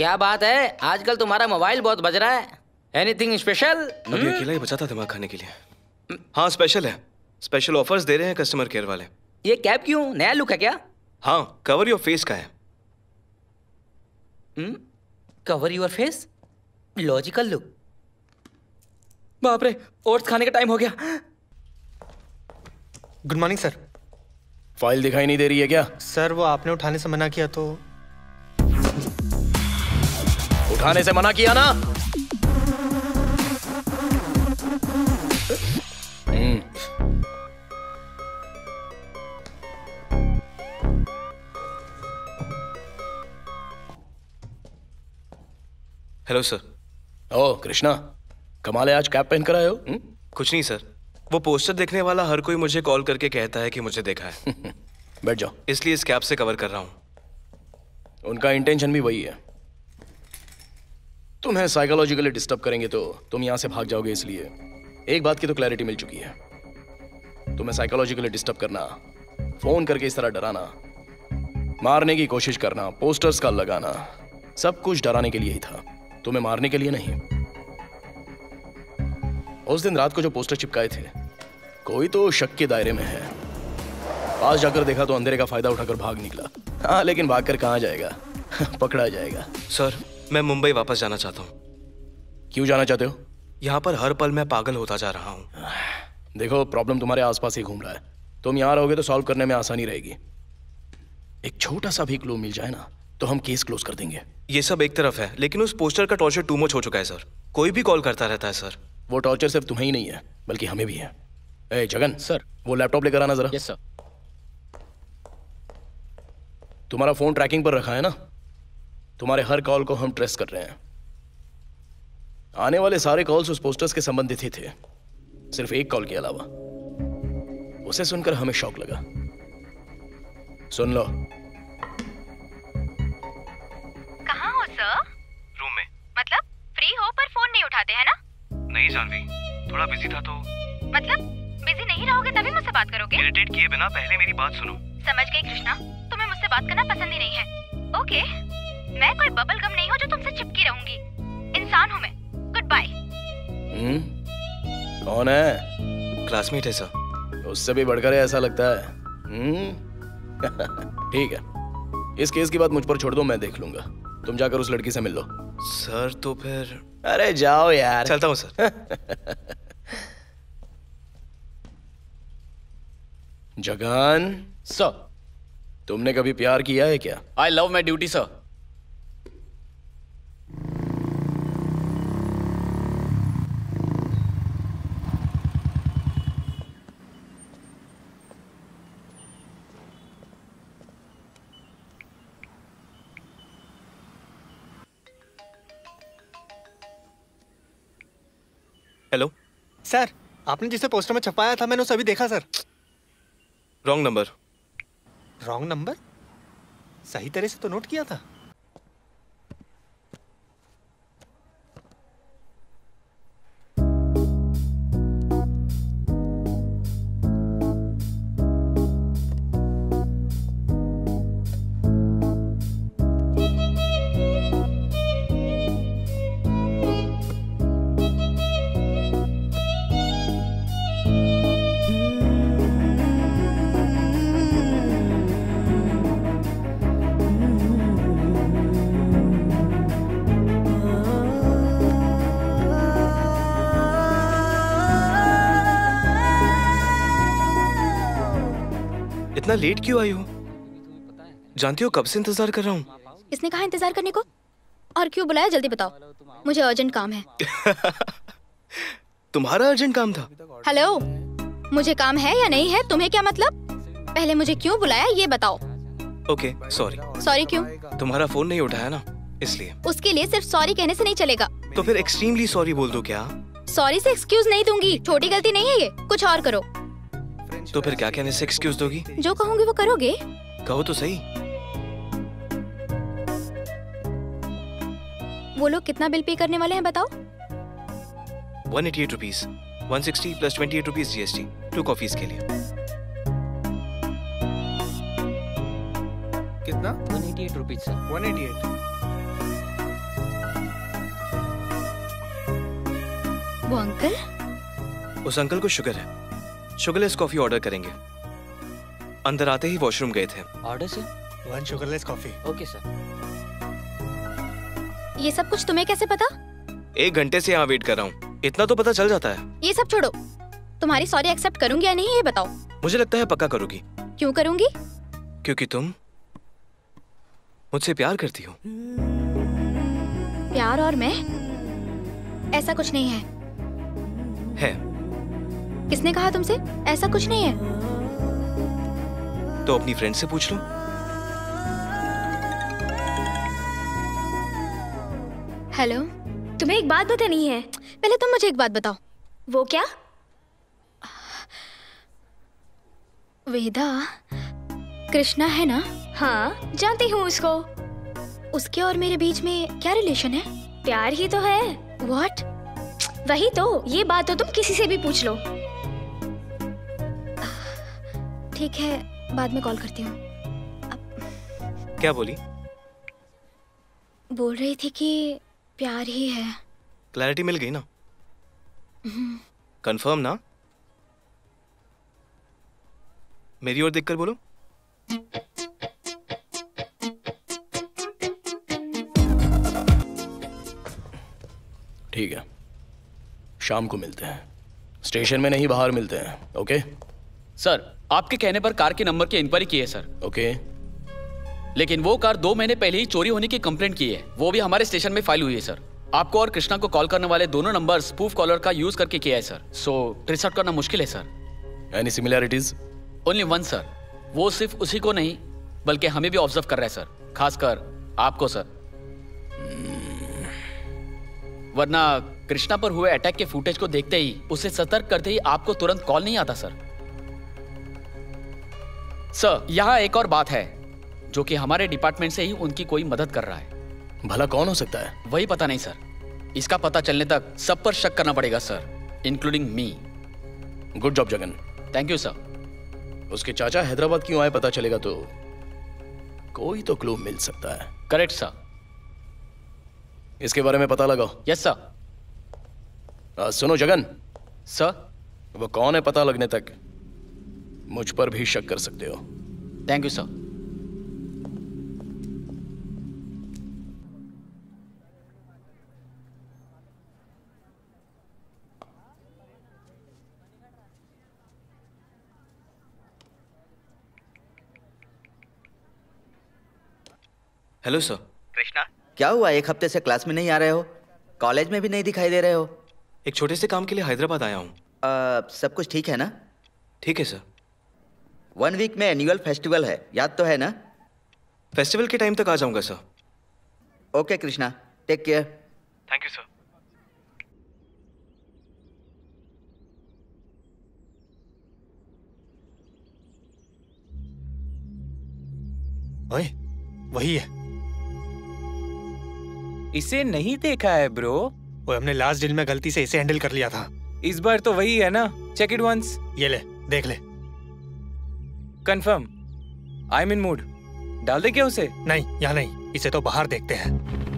क्या बात है, आजकल तुम्हारा मोबाइल बहुत बज रहा है। Anything special? अभी अकेला ही बचा था दिमाग खाने के लिए। हाँ स्पेशल है, स्पेशल ऑफर्स दे रहे हैं कस्टमर केयर वाले। ये कैप क्यों, नया लुक है क्या? हाँ, कवर योर फेस का है। Cover your face, logical look. बाप रे, ओट्स खाने का टाइम हो गया। Good morning sir. फाइल दिखाई नहीं दे रही है क्या? सर वो आपने उठाने से मना किया तो। उठाने से मना किया ना? Hello sir. ओ कृष्णा, कमाल है, आज कैप पहन कर आए हो? कुछ नहीं सर, वो पोस्टर देखने वाला हर कोई मुझे कॉल करके कहता है कि मुझे देखा है। बैठ जाओ। इसलिए इस कैप से कवर कर रहा हूं। उनका इंटेंशन भी वही है, तुम्हें साइकोलॉजिकली डिस्टर्ब करेंगे तो तुम यहां से भाग जाओगे। इसलिए एक बात की तो क्लैरिटी मिल चुकी है, तुम्हें साइकोलॉजिकली डिस्टर्ब करना, फोन करके इस तरह डराना, मारने की कोशिश करना, पोस्टर्स का लगाना, सब कुछ डराने के लिए ही था, तुम्हें मारने के लिए नहीं। उस दिन रात को जो पोस्टर चिपकाए थे, कोई तो शक के दायरे में है। पास जाकर देखा तो अंधेरे का फायदा उठाकर भाग निकला। हाँ, लेकिन भागकर कहां जाएगा? पकड़ा जाएगा। सर, मैं मुंबई वापस जाना चाहता हूँ। क्यों जाना चाहते हो? यहाँ पर हर पल मैं पागल होता जा रहा हूँ। देखो, प्रॉब्लम तुम्हारे आसपास ही घूम रहा है, तुम यहाँ रहोगे तो सॉल्व करने में आसानी रहेगी। एक छोटा सा भी क्लू मिल जाए ना तो हम केस क्लोज कर देंगे। ये सब एक तरफ है, लेकिन उस पोस्टर का टॉर्चर टू मच हो चुका है सर। कोई भी कॉल करता रहता है सर। वो टॉर्चर सिर्फ तुम्हें ही नहीं है, बल्कि हमें भी है। ए जगन सर, वो लैपटॉप लेकर आना जरा। Yes sir. तुम्हारा फोन ट्रैकिंग पर रखा है ना? तुम्हारे हर कॉल को हम ट्रेस कर रहे हैं। आने वाले सारे कॉल्स उस पोस्टर्स के संबंधित ही थे, सिर्फ एक कॉल के अलावा। उसे सुनकर हमें शॉक लगा। सुन लो। कहाँ हो सर? रूम में। मतलब फ्री हो पर फोन नहीं उठाते हैं ना? नहीं जानवी, थोड़ा बिजी था तो। मतलब बिजी नहीं रहोगे तभी मुझसे बात करोगे? इरिटेट किए बिना पहले मेरी बात सुनो। समझ गई कृष्णा, तुम्हें मुझसे बात करना पसंद ही नहीं है। ओके, मैं कोई बबल गम नहीं हूँ जो तुमसे चिपकी रहूंगी। इंसान हूँ मैं। Goodbye. कौन है? क्लासमेट है सर। उससे भी बढ़कर ऐसा लगता है। ठीक है, इस केस की बात मुझ पर छोड़ दो, मैं देख लूंगा। तुम जाकर उस लड़की से मिल लो। सर तो फिर। अरे जाओ यार। चलता हूँ सर। जगन सर, तुमने कभी प्यार किया है क्या? I love my duty sir. Hello sir, आपने जिसे पोस्टर में छपाया था मैंने उसे अभी देखा sir. Wrong number. Wrong number? सही तरह से तो नोट किया था। इतना लेट क्यों आई हो? जानती हो कब से इंतजार कर रहा हूँ। किसने कहा इंतजार करने को? और क्यों बुलाया, जल्दी बताओ, मुझे अर्जेंट काम है। तुम्हारा अर्जेंट काम था? हेलो, मुझे काम है या नहीं है, तुम्हें क्या मतलब? पहले मुझे क्यों बुलाया ये बताओ। Okay, sorry. सॉरी क्यों? तुम्हारा फोन नहीं उठाया ना, इसलिए। उसके लिए सिर्फ सॉरी कहने से नहीं चलेगा। तो फिर एक्सट्रीमली सॉरी बोल दो क्या? सॉरी से एक्सक्यूज नहीं दूंगी, छोटी गलती नहीं है ये, कुछ और करो। तो फिर क्या कहने से एक्सक्यूज दोगी? जो कहूंगी वो करोगे? कहो तो सही। वो लोग कितना बिल पे करने वाले हैं बताओ? 188 rupees, 160 plus 28 rupees GST, 2 coffees के लिए। कितना? 188 रुपीज सर। 188। वो अंकल? उस अंकल को शुगर है, शुगरलेस कॉफी ऑर्डर करेंगे। अंदर आते ही वॉशरूम गए थे। Order sir? 1 sugarless coffee. Okay sir. ये सब कुछ तुम्हें कैसे पता? 1 घंटे से यहाँ वेट कर रहा हूँ, इतना तो पता चल जाता है। ये सब छोड़ो, तुम्हारी सॉरी एक्सेप्ट करूंगी या नहीं ये बताओ। मुझे लगता है पक्का करोगी। क्यों करूंगी? क्योंकि तुम मुझसे प्यार करती हो। प्यार और मैं? ऐसा कुछ नहीं है। है। किसने कहा तुमसे? ऐसा कुछ नहीं है। तो अपनी फ्रेंड से पूछ लो। हेलो, तुम्हें एक बात बतानी है। पहले तुम मुझे एक बात बताओ। वो क्या? वेदा, कृष्णा है ना? हाँ, जानती हूँ उसको। उसके और मेरे बीच में क्या रिलेशन है? प्यार ही तो है। What? वही तो, ये बात तो तुम किसी से भी पूछ लो। ठीक है, बाद में कॉल करती हूँ। क्या बोली? बोल रही थी कि प्यार ही है। क्लैरिटी मिल गई ना? कंफर्म ना? मेरी ओर देखकर बोलो। ठीक है, शाम को मिलते हैं। स्टेशन में नहीं, बाहर मिलते हैं। ओके सर, आपके कहने पर कार के नंबर की इंक्वायरी की है सर। ओके। लेकिन वो कार 2 महीने पहले ही चोरी होने की कंप्लेंट की है। वो भी हमारे स्टेशन में फाइल हुई है सर। आपको और कृष्णा को कॉल करने वाले दोनों नंबर स्पूफ कॉलर का यूज करके किया है सर। सो ट्रेस आउट करना मुश्किल है sir. Any similarities? Only 1 sir. वो सिर्फ उसी को नहीं बल्कि हमें भी ऑब्जर्व कर रहा है सर, खासकर आपको सर। वरना कृष्णा पर हुए अटैक के फुटेज को देखते ही, उसे सतर्क करते ही आपको तुरंत कॉल नहीं आता सर। सर, यहाँ एक और बात है जो कि हमारे डिपार्टमेंट से ही उनकी कोई मदद कर रहा है। भला कौन हो सकता है? वही पता नहीं सर। इसका पता चलने तक सब पर शक करना पड़ेगा sir, including me. Good job Jagan. Thank you sir. उसके चाचा हैदराबाद क्यों आए पता चलेगा तो कोई तो क्लू मिल सकता है। Correct sir. इसके बारे में पता लगाओ। Yes sir. सुनो जगन। सर? वो कौन है पता लगने तक मुझ पर भी शक कर सकते हो। Thank you sir. Hello sir. Krishna, क्या हुआ? 1 हफ्ते से क्लास में नहीं आ रहे हो, कॉलेज में भी नहीं दिखाई दे रहे हो। एक छोटे से काम के लिए हैदराबाद आया हूँ। सब कुछ ठीक है ना? ठीक है सर। 1 वीक में एनुअल फेस्टिवल है, याद तो है ना? फेस्टिवल के टाइम तक आ जाऊंगा sir. Okay Krishna, take care. Thank you sir. ओए, वही है। इसे नहीं देखा है ब्रो। वो हमने लास्ट डील में गलती से इसे हैंडल कर लिया था। इस बार तो वही है ना? Check it once. ये ले, देख ले। Confirm. I am in mood. डाल दे क्या उसे? नहीं, यहाँ नहीं, इसे तो बाहर देखते हैं।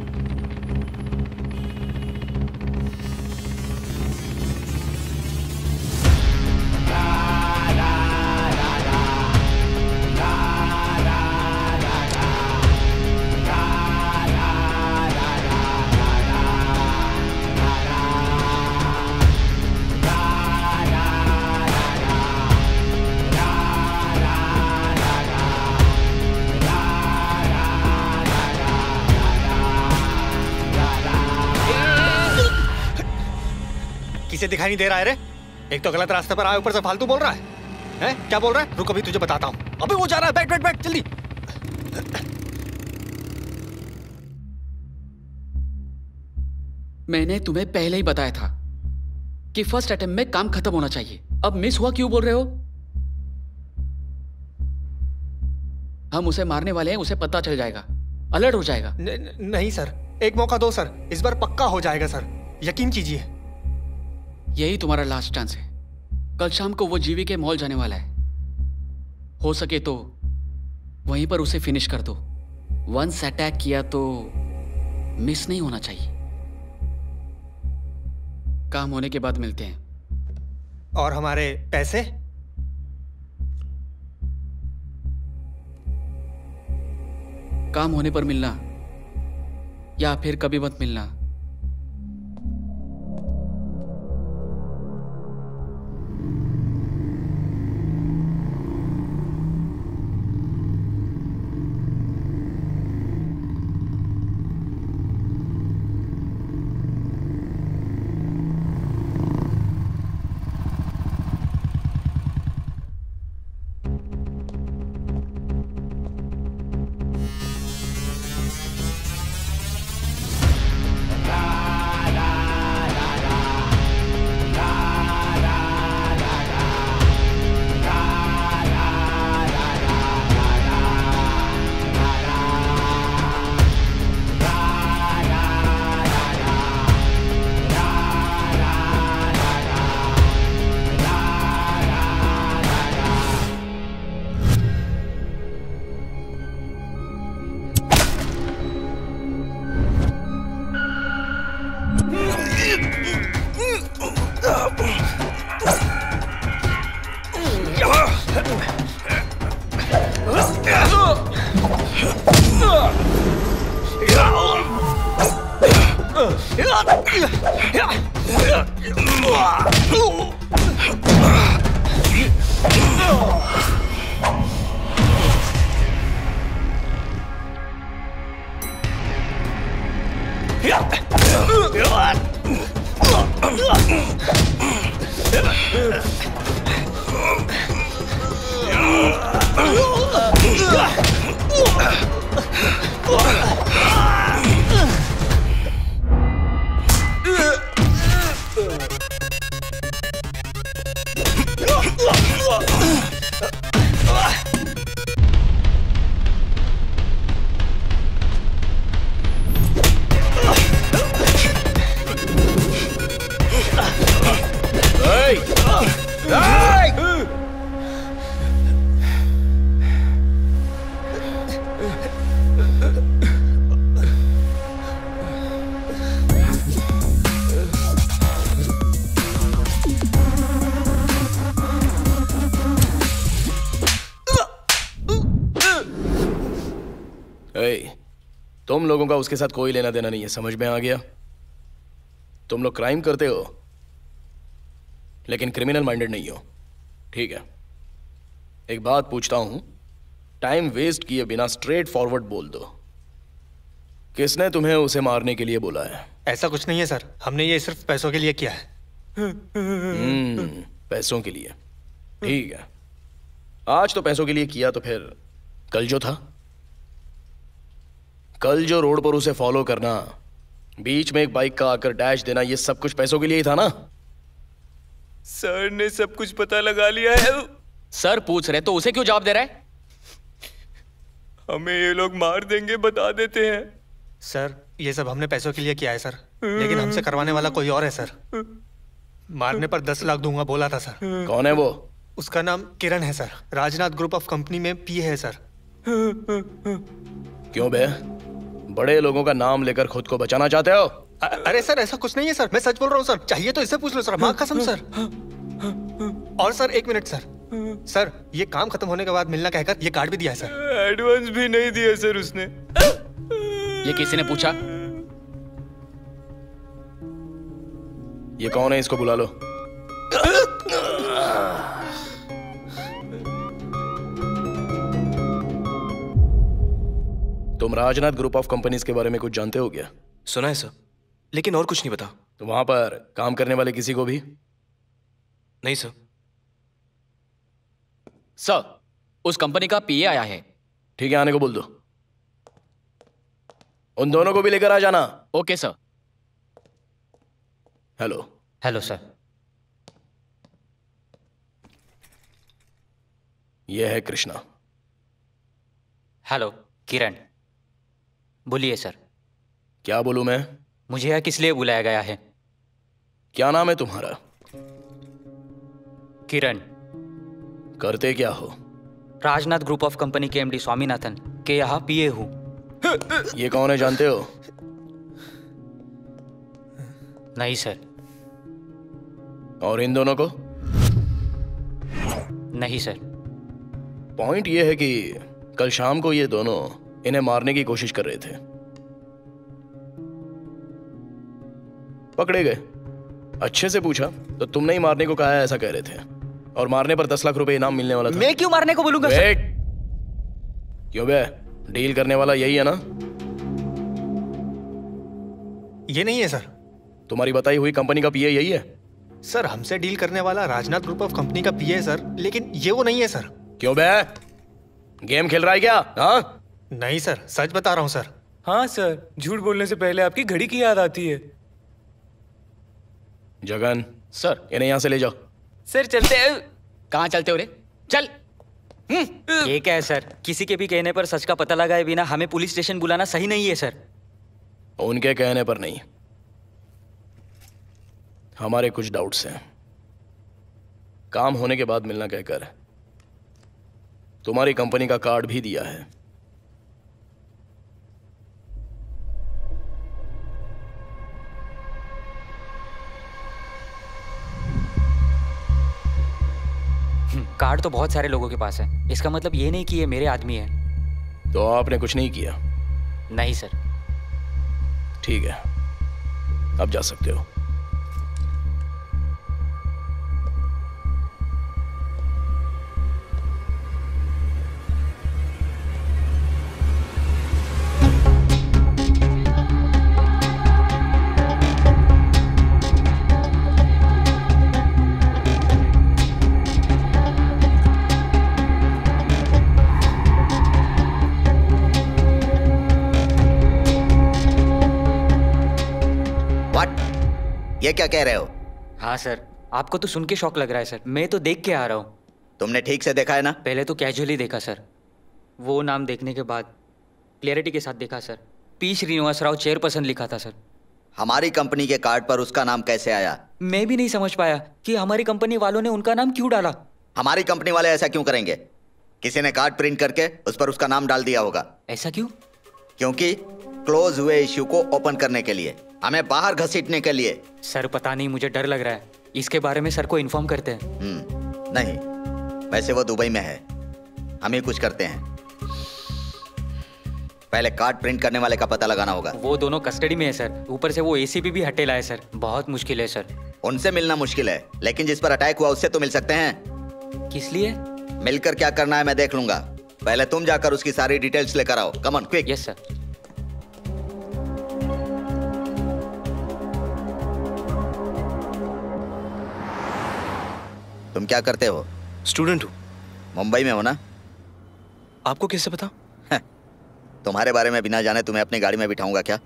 किसे दिखाई नहीं दे रहा है रे? एक तो गलत रास्ते पर आया, ऊपर से फालतू बोल रहा है। हैं? क्या बोल रहा है? रुक, अभी तुझे बताता हूँ। अबे वो जा रहा है, बैठ बैठ बैठ जल्दी। मैंने तुम्हें पहले ही बताया था कि फर्स्ट अटेम्प्ट में काम खत्म होना चाहिए। अब मिस हुआ क्यों बोल रहे हो? हम उसे मारने वाले हैं, उसे पता चल जाएगा, अलर्ट हो जाएगा। नहीं सर, एक मौका दो सर, इस बार पक्का हो जाएगा सर, यकीन कीजिए। यही तुम्हारा लास्ट चांस है। कल शाम को वो जीवी के मॉल जाने वाला है। हो सके तो वहीं पर उसे फिनिश कर दो। वंस अटैक किया तो मिस नहीं होना चाहिए। काम होने के बाद मिलते हैं। और हमारे पैसे? काम होने पर मिलना या फिर कभी मत मिलना। तुम लोगों का उसके साथ कोई लेना देना नहीं है, समझ में आ गया? तुम लोग क्राइम करते हो लेकिन क्रिमिनल माइंडेड नहीं हो, ठीक है? एक बात पूछता हूं, टाइम वेस्ट किए बिना स्ट्रेट फॉरवर्ड बोल दो, किसने तुम्हें उसे मारने के लिए बोला है? ऐसा कुछ नहीं है सर, हमने ये सिर्फ पैसों के लिए किया है। पैसों के लिए, ठीक है। आज तो पैसों के लिए किया, तो फिर कल जो था, कल जो रोड पर उसे फॉलो करना, बीच में एक बाइक का आकर डैश देना, ये सब कुछ पैसों के लिए ही था ना? सर ने सब कुछ पता लगा लिया है। सर पूछ रहे तो उसे क्यों जवाब दे रहा है? हमें ये लोग मार देंगे, बता देते हैं। सर ये सब हमने पैसों के लिए किया है सर, लेकिन हमसे करवाने वाला कोई और है सर। मारने पर 10 लाख दूंगा बोला था सर। कौन है वो? उसका नाम किरण है sir, Rajnath group of company में पीए है सर। क्यों बे, बड़े लोगों का नाम लेकर खुद को बचाना चाहते हो? अरे सर ऐसा कुछ नहीं है सर, मैं सच बोल रहा हूँ सर, चाहिए तो इससे पूछ लो सर, माँ कसम सर। और सर 1 मिनट सर, सर ये काम खत्म होने के बाद मिलना कहकर ये कार्ड भी दिया है सर। एडवांस भी नहीं दिया सर उसने। ये किसी ने पूछा? ये कौन है, इसको बुला लो। तुम राजनाथ ग्रुप ऑफ कंपनीज के बारे में कुछ जानते हो क्या? सुना है सर, लेकिन और कुछ नहीं पता। तो वहां पर काम करने वाले किसी को भी? नहीं सर। सर उस कंपनी का पीए आया है। ठीक है, आने को बोल दो। उन दोनों को भी लेकर आ जाना। Okay sir. Hello. Hello sir. यह है कृष्णा। हेलो किरण। बोलिए सर। क्या बोलूं मैं? मुझे यह किस लिए बुलाया गया है? क्या नाम है तुम्हारा? किरण। करते क्या हो? राजनाथ ग्रुप ऑफ कंपनी के एमडी स्वामीनाथन के यहाँ पीए हूँ। ये कौन है, जानते हो? नहीं सर। और इन दोनों को? नहीं सर। पॉइंट ये है कि कल शाम को ये दोनों इन्हें मारने की कोशिश कर रहे थे, पकड़े गए। अच्छे से पूछा तो तुमने ही मारने को कहा है ऐसा कह रहे थे, और मारने पर 10 लाख रुपए इनाम मिलने वाला था। मैं क्यों मारने को बोलूंगा सर? क्यों बे, डील करने वाला यही है ना? ये नहीं है सर। तुम्हारी बताई हुई कंपनी का पीए यही है? सर हमसे डील करने वाला राजनाथ ग्रुप ऑफ कंपनी का पीए है सर, लेकिन ये वो नहीं है सर। क्यों बे, गेम खेल रहा है क्या? हाँ? नहीं सर, सच बता रहा हूँ सर। हाँ सर, झूठ बोलने से पहले आपकी घड़ी की याद आती है। जगन सर, इन्हें यहाँ से ले जाओ। सर चलते हैं। कहाँ चलते हो रे? चल। ये क्या है सर, किसी के भी कहने पर सच का पता लगाए बिना हमें पुलिस स्टेशन बुलाना सही नहीं है सर। उनके कहने पर नहीं, हमारे कुछ डाउट्स हैं। काम होने के बाद मिलना कहकर तुम्हारी कंपनी का कार्ड भी दिया है। कार्ड तो बहुत सारे लोगों के पास है, इसका मतलब ये नहीं कि ये मेरे आदमी है। तो आपने कुछ नहीं किया? नहीं सर। ठीक है, अब जा सकते हो। ये क्या कह रहे हो? हाँ सर, आपको तो सुन के शौक लग रहा है सर, मैं तो देख के आ रहा हूँ। तुमने ठीक से देखा है ना? पहले तो कैजुअली देखा सर, वो नाम देखने के बाद क्लियरिटी के साथ देखा sir. P Srinivas Rao chairperson लिखा था सर। हमारी कंपनी के कार्ड पर उसका नाम कैसे आया? मैं भी नहीं समझ पाया कि हमारी कंपनी वालों ने उनका नाम क्यों डाला। हमारी कंपनी वाले ऐसा क्यों करेंगे? किसी ने कार्ड प्रिंट करके उस पर उसका नाम डाल दिया होगा। ऐसा क्यों? क्योंकि क्लोज हुए इश्यू को ओपन करने के लिए, हमें बाहर घसीटने के लिए। सर पता नहीं, मुझे डर लग रहा है। इसके बारे में सर को इन्फॉर्म करते हैं। नहीं, वैसे वो दुबई में है, हम ही कुछ करते हैं। पहले कार्ड प्रिंट करने वाले का पता लगाना होगा। वो दोनों कस्टडी में है सर, ऊपर से वो एसीपी भी हटेला है सर। बहुत मुश्किल है सर। उनसे मिलना मुश्किल है, लेकिन जिस पर अटैक हुआ उससे तो मिल सकते हैं। किस लिए? मिलकर क्या करना है मैं देख लूंगा। पहले तुम जाकर उसकी सारी डिटेल्स लेकर आओ। Come on quick. Yes sir. तुम क्या करते हो? स्टूडेंट हूँ। मुंबई में हो ना? आपको कैसे पता? तुम्हारे बारे में बिना जाने तुम्हें अपनी गाड़ी में बिठाऊंगा क्या?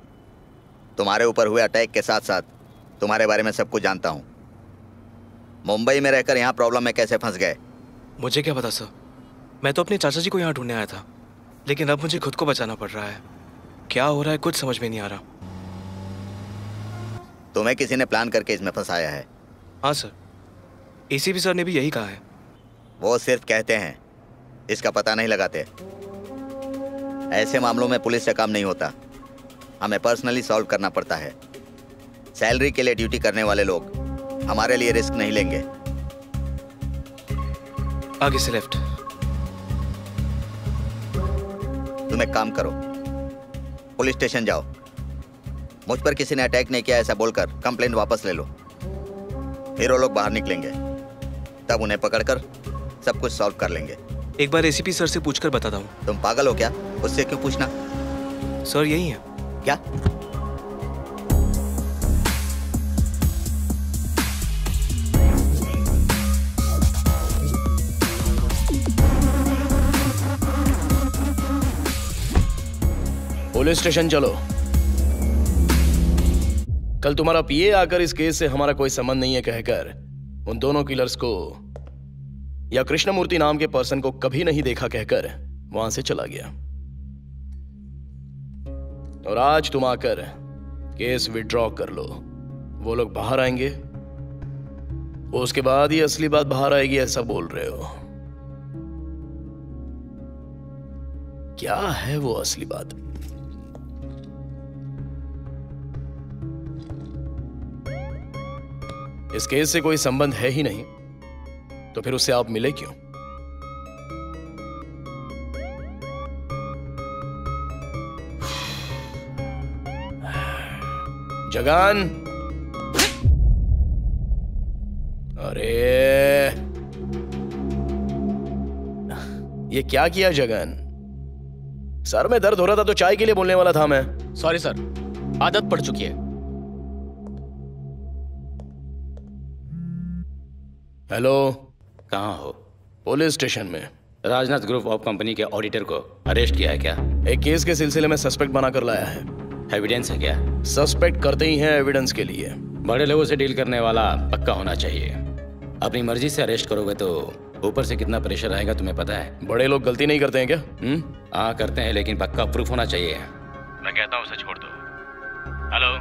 तुम्हारे ऊपर हुए अटैक के साथ साथ तुम्हारे बारे में सब कुछ जानता हूँ। मुंबई में रहकर यहाँ प्रॉब्लम में कैसे फंस गए? मुझे क्या पता सर, मैं तो अपने चाचा जी को यहाँ ढूंढने आया था, लेकिन अब मुझे खुद को बचाना पड़ रहा है। क्या हो रहा है कुछ समझ में नहीं आ रहा। तुम्हें किसी ने प्लान करके इसमें फंसाया है? हाँ सर, एसीपी सर ने भी यही कहा है। वो सिर्फ कहते हैं, इसका पता नहीं लगाते। ऐसे मामलों में पुलिस से काम नहीं होता, हमें पर्सनली सॉल्व करना पड़ता है। सैलरी के लिए ड्यूटी करने वाले लोग हमारे लिए रिस्क नहीं लेंगे। आगे से लेफ्ट। तुम एक काम करो, पुलिस स्टेशन जाओ, मुझ पर किसी ने अटैक नहीं किया ऐसा बोलकर कंप्लेंट वापस ले लो। फिर वो लोग बाहर निकलेंगे, तब उन्हें पकड़कर सब कुछ सॉल्व कर लेंगे। एक बार एसीपी सर से पूछकर बताता हूँ। तुम पागल हो क्या? उससे क्यों पूछना? सर यही है। क्या? पुलिस स्टेशन चलो। कल तुम्हारा पीए आकर इस केस से हमारा कोई संबंध नहीं है कहकर उन दोनों किलर्स को या कृष्णमूर्ति नाम के पर्सन को कभी नहीं देखा कहकर वहां से चला गया। और आज तुम आकर केस विड्रॉ कर लो। वो लोग बाहर आएंगे, उसके बाद ही असली बात बाहर आएगी ऐसा बोल रहे हो। क्या है वो असली बात? इस केस से कोई संबंध है ही नहीं, तो फिर उससे आप मिले क्यों? जगन, अरे ये क्या किया जगन? सर में दर्द हो रहा था तो चाय के लिए बोलने वाला था मैं। सॉरी सर, आदत पड़ चुकी है। हेलो, कहाँ हो? पुलिस स्टेशन में। राजनाथ ग्रुप ऑफ कंपनी के ऑडिटर को अरेस्ट किया है क्या? एक केस के सिलसिले में सस्पेक्ट बनाकर लाया है। एविडेंस है क्या? सस्पेक्ट करते ही हैं एविडेंस के लिए। बड़े लोगों से डील करने वाला पक्का होना चाहिए। अपनी मर्जी से अरेस्ट करोगे तो ऊपर से कितना प्रेशर आएगा तुम्हें पता है? बड़े लोग गलती नहीं करते हैं क्या? हाँ करते हैं, लेकिन पक्का प्रूफ होना चाहिए। मैं कहता हूँ उसे छोड़ दो। हेलो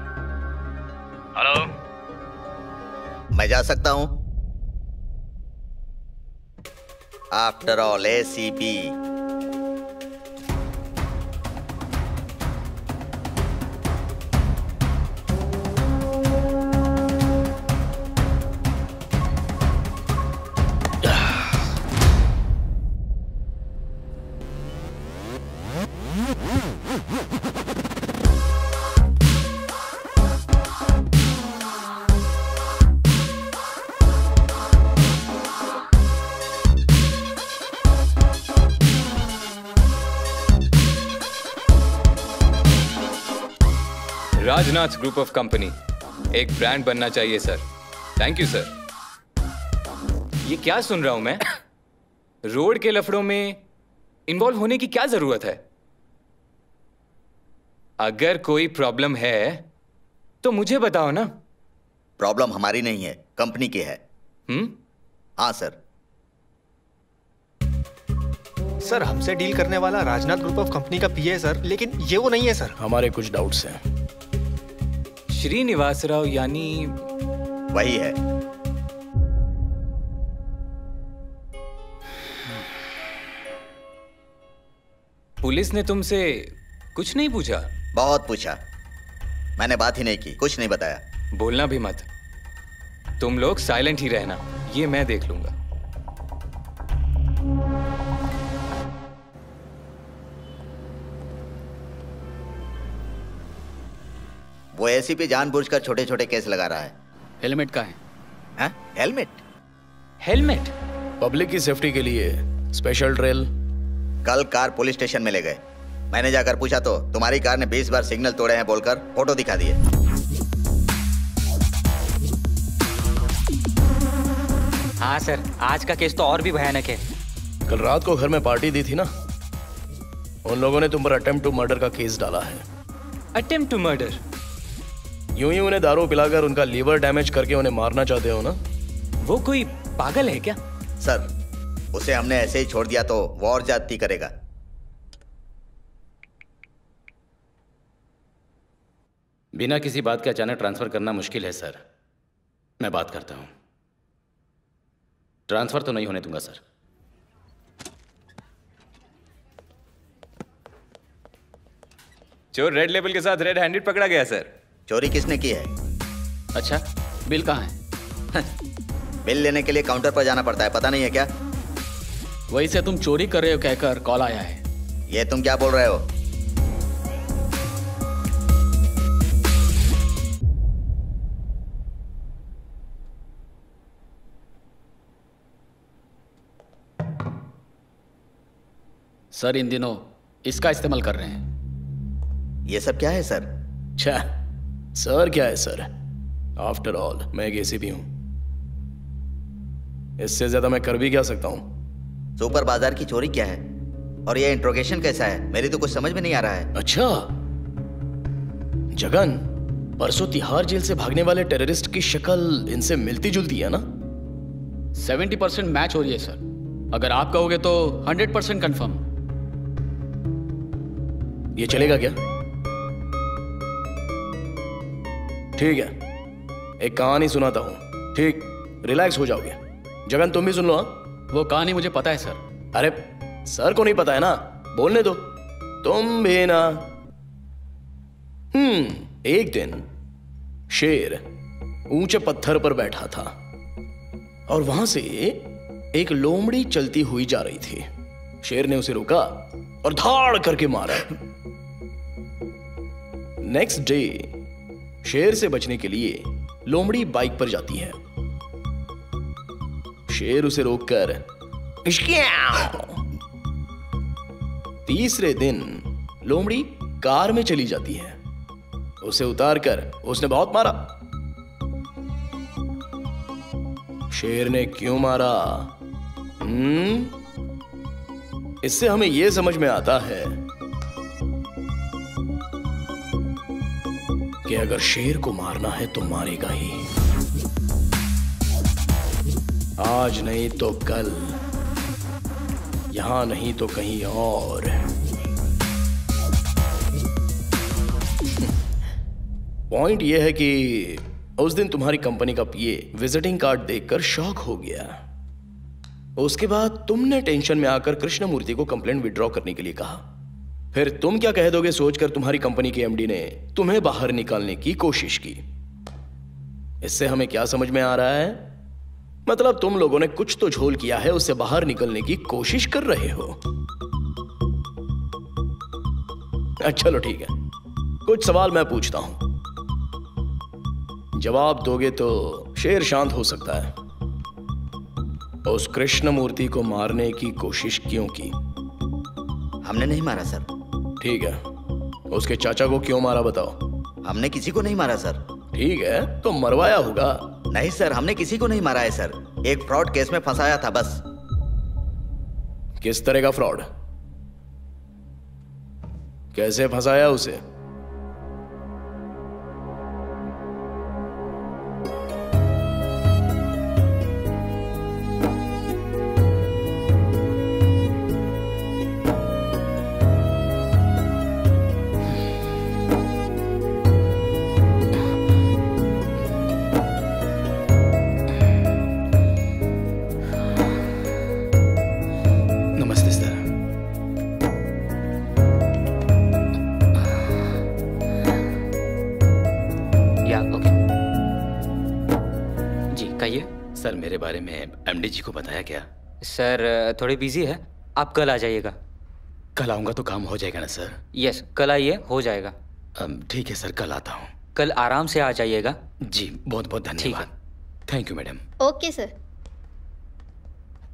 हेलो, मैं जा सकता हूँ? After all ACP. Rajnath group of company एक ब्रांड बनना चाहिए सर। Thank you sir. ये क्या सुन रहा हूं मैं? रोड के लफड़ों में इन्वॉल्व होने की क्या जरूरत है? अगर कोई प्रॉब्लम है तो मुझे बताओ ना। प्रॉब्लम हमारी नहीं है, कंपनी की है। हाँ सर। सर हमसे डील करने वाला राजनाथ ग्रुप ऑफ कंपनी का पीए है सर, लेकिन ये वो नहीं है सर। हमारे कुछ डाउट्स हैं। श्रीनिवास राव यानी वही है। पुलिस ने तुमसे कुछ नहीं पूछा? बहुत पूछा, मैंने बात ही नहीं की, कुछ नहीं बताया। बोलना भी मत, तुम लोग साइलेंट ही रहना, ये मैं देख लूंगा। वो एसीपी जानबूझकर छोटे छोटे केस लगा रहा है। हेलमेट का है? हाँ? हेलमेट? हेलमेट पब्लिक की सेफ्टी के लिए स्पेशल ड्रिल। कल कार पुलिस स्टेशन में ले गए, मैंने जाकर पूछा तो तुम्हारी कार ने 20 बार सिग्नल तोड़े हैं बोलकर फोटो दिखा दिए। हाँ सर, आज का केस तो और भी भयानक है। कल रात को घर में पार्टी दी थी ना, उन लोगों ने तुम पर अटेम्प्ट टू मर्डर का केस डाला है। Attempt to murder? यूं ही उन्हें दारू पिलाकर उनका लीवर डैमेज करके उन्हें मारना चाहते हो ना? वो कोई पागल है क्या? सर, उसे हमने ऐसे ही छोड़ दिया तो वो और ज्यादती करेगा। बिना किसी बात के अचानक ट्रांसफर करना मुश्किल है सर। मैं बात करता हूं। ट्रांसफर तो नहीं होने दूंगा सर। चोर रेड लेबल के साथ रेड हैंडेड पकड़ा गया सर। चोरी किसने की है? अच्छा, बिल कहाँ है? बिल लेने के लिए काउंटर पर जाना पड़ता है, पता नहीं है क्या? वही से तुम चोरी कर रहे हो कहकर कॉल आया है। ये तुम क्या बोल रहे हो? सर इन दिनों इसका इस्तेमाल कर रहे हैं। ये सब क्या है सर? अच्छा, सर क्या है सर? आफ्टर ऑल मैं एक एसीपी हूं, इससे ज्यादा मैं कर भी क्या सकता हूं? सुपर बाजार की चोरी क्या है और ये इंट्रोगेशन कैसा है? मेरी तो कुछ समझ में नहीं आ रहा है। अच्छा जगन, परसों तिहाड़ जेल से भागने वाले टेररिस्ट की शक्ल इनसे मिलती जुलती है ना? 70% मैच हो रही है सर। अगर आप कहोगे तो 100% कंफर्म। ये चलेगा क्या? ठीक है, एक कहानी सुनाता हूं, ठीक? रिलैक्स हो जाओगे। जगन तुम भी सुन लो। हाँ, वो कहानी मुझे पता है सर। अरे सर को नहीं पता है ना, बोलने दो। तुम भी ना। एक दिन शेर ऊंचे पत्थर पर बैठा था और वहां से एक लोमड़ी चलती हुई जा रही थी। शेर ने उसे रोका और धाड़ करके मारा। नेक्स्ट डे शेर से बचने के लिए लोमड़ी बाइक पर जाती है। शेर उसे रोककर तीसरे दिन लोमड़ी कार में चली जाती है। उसे उतारकर उसने बहुत मारा। शेर ने क्यों मारा? इससे हमें यह समझ में आता है कि अगर शेर को मारना है तो मारेगा ही। आज नहीं तो कल, यहां नहीं तो कहीं और। पॉइंट यह है कि उस दिन तुम्हारी कंपनी का पीए विजिटिंग कार्ड देखकर शॉक हो गया। उसके बाद तुमने टेंशन में आकर कृष्णमूर्ति को कंप्लेंट विड्रॉ करने के लिए कहा। फिर तुम क्या कह दोगे सोचकर तुम्हारी कंपनी के एमडी ने तुम्हें बाहर निकालने की कोशिश की। इससे हमें क्या समझ में आ रहा है? मतलब तुम लोगों ने कुछ तो झोल किया है, उससे बाहर निकलने की कोशिश कर रहे हो। चलो ठीक है, कुछ सवाल मैं पूछता हूं, जवाब दोगे तो शेर शांत हो सकता है। उस कृष्णमूर्ति को मारने की कोशिश क्यों की? हमने नहीं मारा सर। ठीक है, उसके चाचा को क्यों मारा बताओ? हमने किसी को नहीं मारा सर। ठीक है, तो मरवाया होगा। नहीं सर, हमने किसी को नहीं मारा है सर। एक फ्रॉड केस में फंसाया था बस। किस तरह का फ्रॉड? कैसे फंसाया उसे? सर मेरे बारे में एमडी जी को बताया क्या? सर थोड़े बिजी है, आप कल आ जाइएगा। कल आऊंगा तो काम हो जाएगा ना सर? यस, कल आइए, हो जाएगा। ठीक है सर, कल आता हूँ। कल आराम से आ जाइएगा। जी बहुत बहुत धन्यवाद। Thank you madam. Okay sir.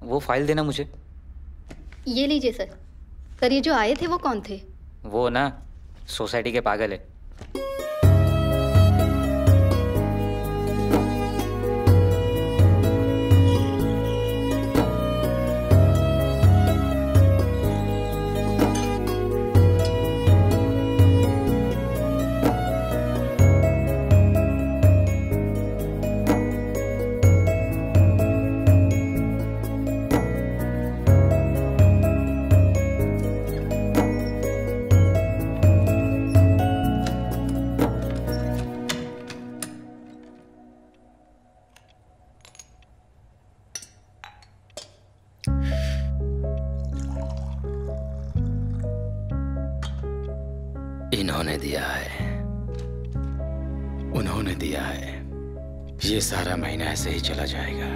वो फाइल देना मुझे। ये लीजिए सर। सर ये जो आए थे वो कौन थे? वो ना सोसाइटी के पागल है। इन्होंने दिया है, उन्होंने दिया है। ये सारा महीना ऐसे ही चला जाएगा।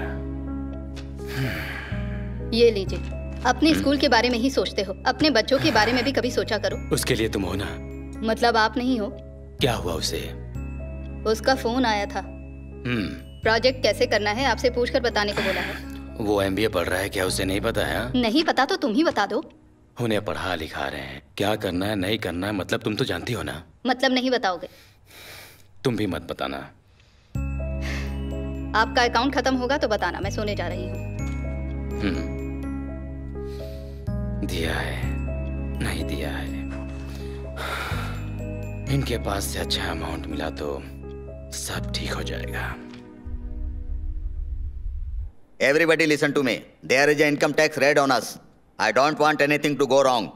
ये लीजिए, अपने स्कूल के बारे में ही सोचते हो, अपने बच्चों के बारे में भी कभी सोचा करो। उसके लिए तुम हो ना। मतलब आप नहीं हो? क्या हुआ उसे? उसका फोन आया था। प्रोजेक्ट कैसे करना है आपसे पूछकर बताने को बोला है। वो एमबीए पढ़ रहा है, क्या उसे नहीं पता है? नहीं पता तो तुम ही बता दो। उन्हें पढ़ा लिखा रहे हैं, क्या करना है नहीं करना है मतलब तुम तो जानती हो ना। मतलब नहीं बताओगे? तुम भी मत बताना। आपका अकाउंट खत्म होगा तो बताना, मैं सोने जा रही हूँ। दिया है नहीं दिया है, इनके पास से अच्छा अमाउंट मिला तो सब ठीक हो जाएगा। Everybody listen to me. There is an income tax raid on us. I don't want anything to go wrong.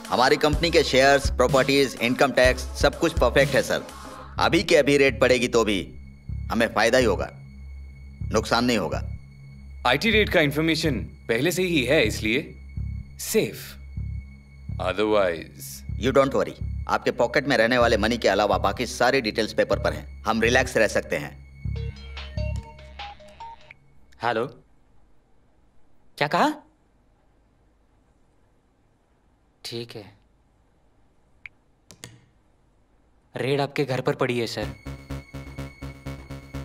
हमारी कंपनी के शेयर्स, प्रॉपर्टीज, इनकम टैक्स सब कुछ परफेक्ट है सर। अभी के अभी रेट पड़ेगी तो भी हमें फायदा ही होगा, नुकसान नहीं होगा। आईटी रेट का इंफॉर्मेशन पहले से ही है, इसलिए safe. Otherwise you don't worry, आपके पॉकेट में रहने वाले मनी के अलावा बाकी सारी डिटेल्स पेपर पर हैं। हम रिलैक्स रह सकते हैं। हेलो, क्या कहा? ठीक है, रेड आपके घर पर पड़ी है सर।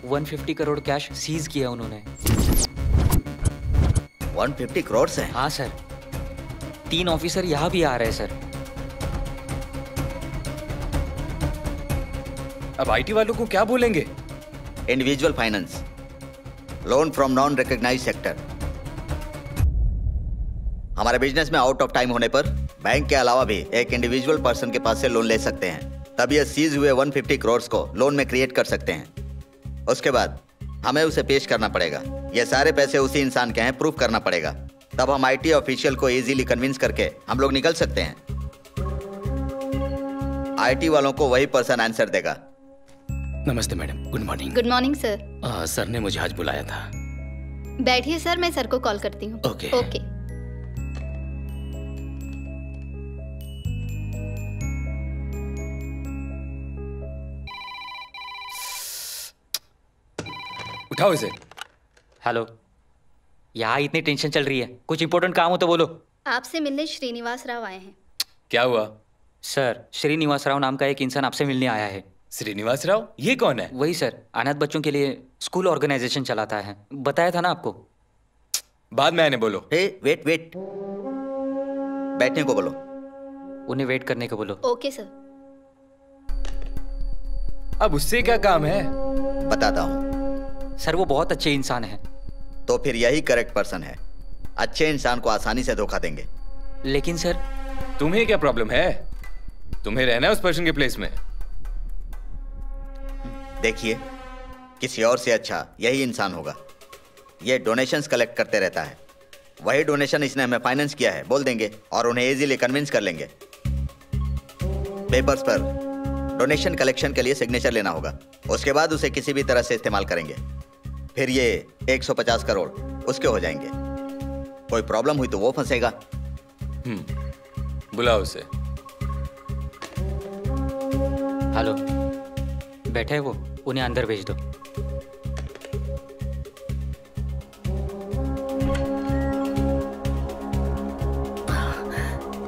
150 करोड़ कैश सीज किया उन्होंने। 150 करोड़ से? हाँ सर, 3 ऑफिसर यहाँ भी आ रहे हैं सर। अब आईटी वालों को क्या बोलेंगे? Individual finance, loan from non recognised sector. हमारे बिजनेस में आउट ऑफ टाइम होने पर बैंक के अलावा भी एक इंडिविजुअल पर्सन के पास से लोन ले सकते हैं। तब ये सीज हुए 150 करोड़ को लोन में क्रिएट कर सकते हैं। उसके बाद हमें उसे पेश करना पड़ेगा। ये सारे पैसे उसी इंसान के हैं, प्रूफ करना पड़ेगा। तब हम आईटी ऑफिशियल को इजीली कन्विंस करके हम लोग निकल सकते हैं। आईटी वालों को वही पर्सन आंसर देगा। नमस्ते madam, good morning. Good morning sir. Sir ने मुझे आज बुलाया था। बैठिए सर, मैं सर को कॉल करती हूँ। ओके। ओके। उठाओ इसे। हेलो, यहाँ इतनी टेंशन चल रही है, कुछ इंपॉर्टेंट काम हो तो बोलो। आपसे मिलने श्रीनिवास राव आए हैं। क्या हुआ? सर, श्रीनिवास राव नाम का एक इंसान आपसे मिलने आया है। श्रीनिवास राव? ये कौन है? वही सर, अनाथ बच्चों के लिए स्कूल ऑर्गेनाइजेशन चलाता है। बताया था ना आपको। बाद में आने बोलो। वेट, बैठने को बोलो। उन्हें वेट करने को बोलो। Okay sir. अब उससे क्या काम है? बताता हूँ सर, वो बहुत अच्छे इंसान है। तो फिर यही करेक्ट पर्सन है। अच्छे इंसान को आसानी से धोखा देंगे। लेकिन सर, तुम्हें क्या प्रॉब्लम है? तुम्हें रहना है उस पर्सन के प्लेस में। देखिए, किसी और से अच्छा यही इंसान होगा। ये डोनेशंस कलेक्ट करते रहता है। वही डोनेशन इसने हमें फाइनेंस किया है बोल देंगे और उन्हें इजीली कन्विंस कर लेंगे। पेपर्स पर डोनेशन कलेक्शन के लिए सिग्नेचर लेना होगा। उसके बाद उसे किसी भी तरह से इस्तेमाल करेंगे। फिर ये 150 करोड़ उसके हो जाएंगे। कोई प्रॉब्लम हुई तो वो फंसेगा। बुलाओ उसे। हेलो, बैठे हैं वो, उन्हें अंदर भेज दो।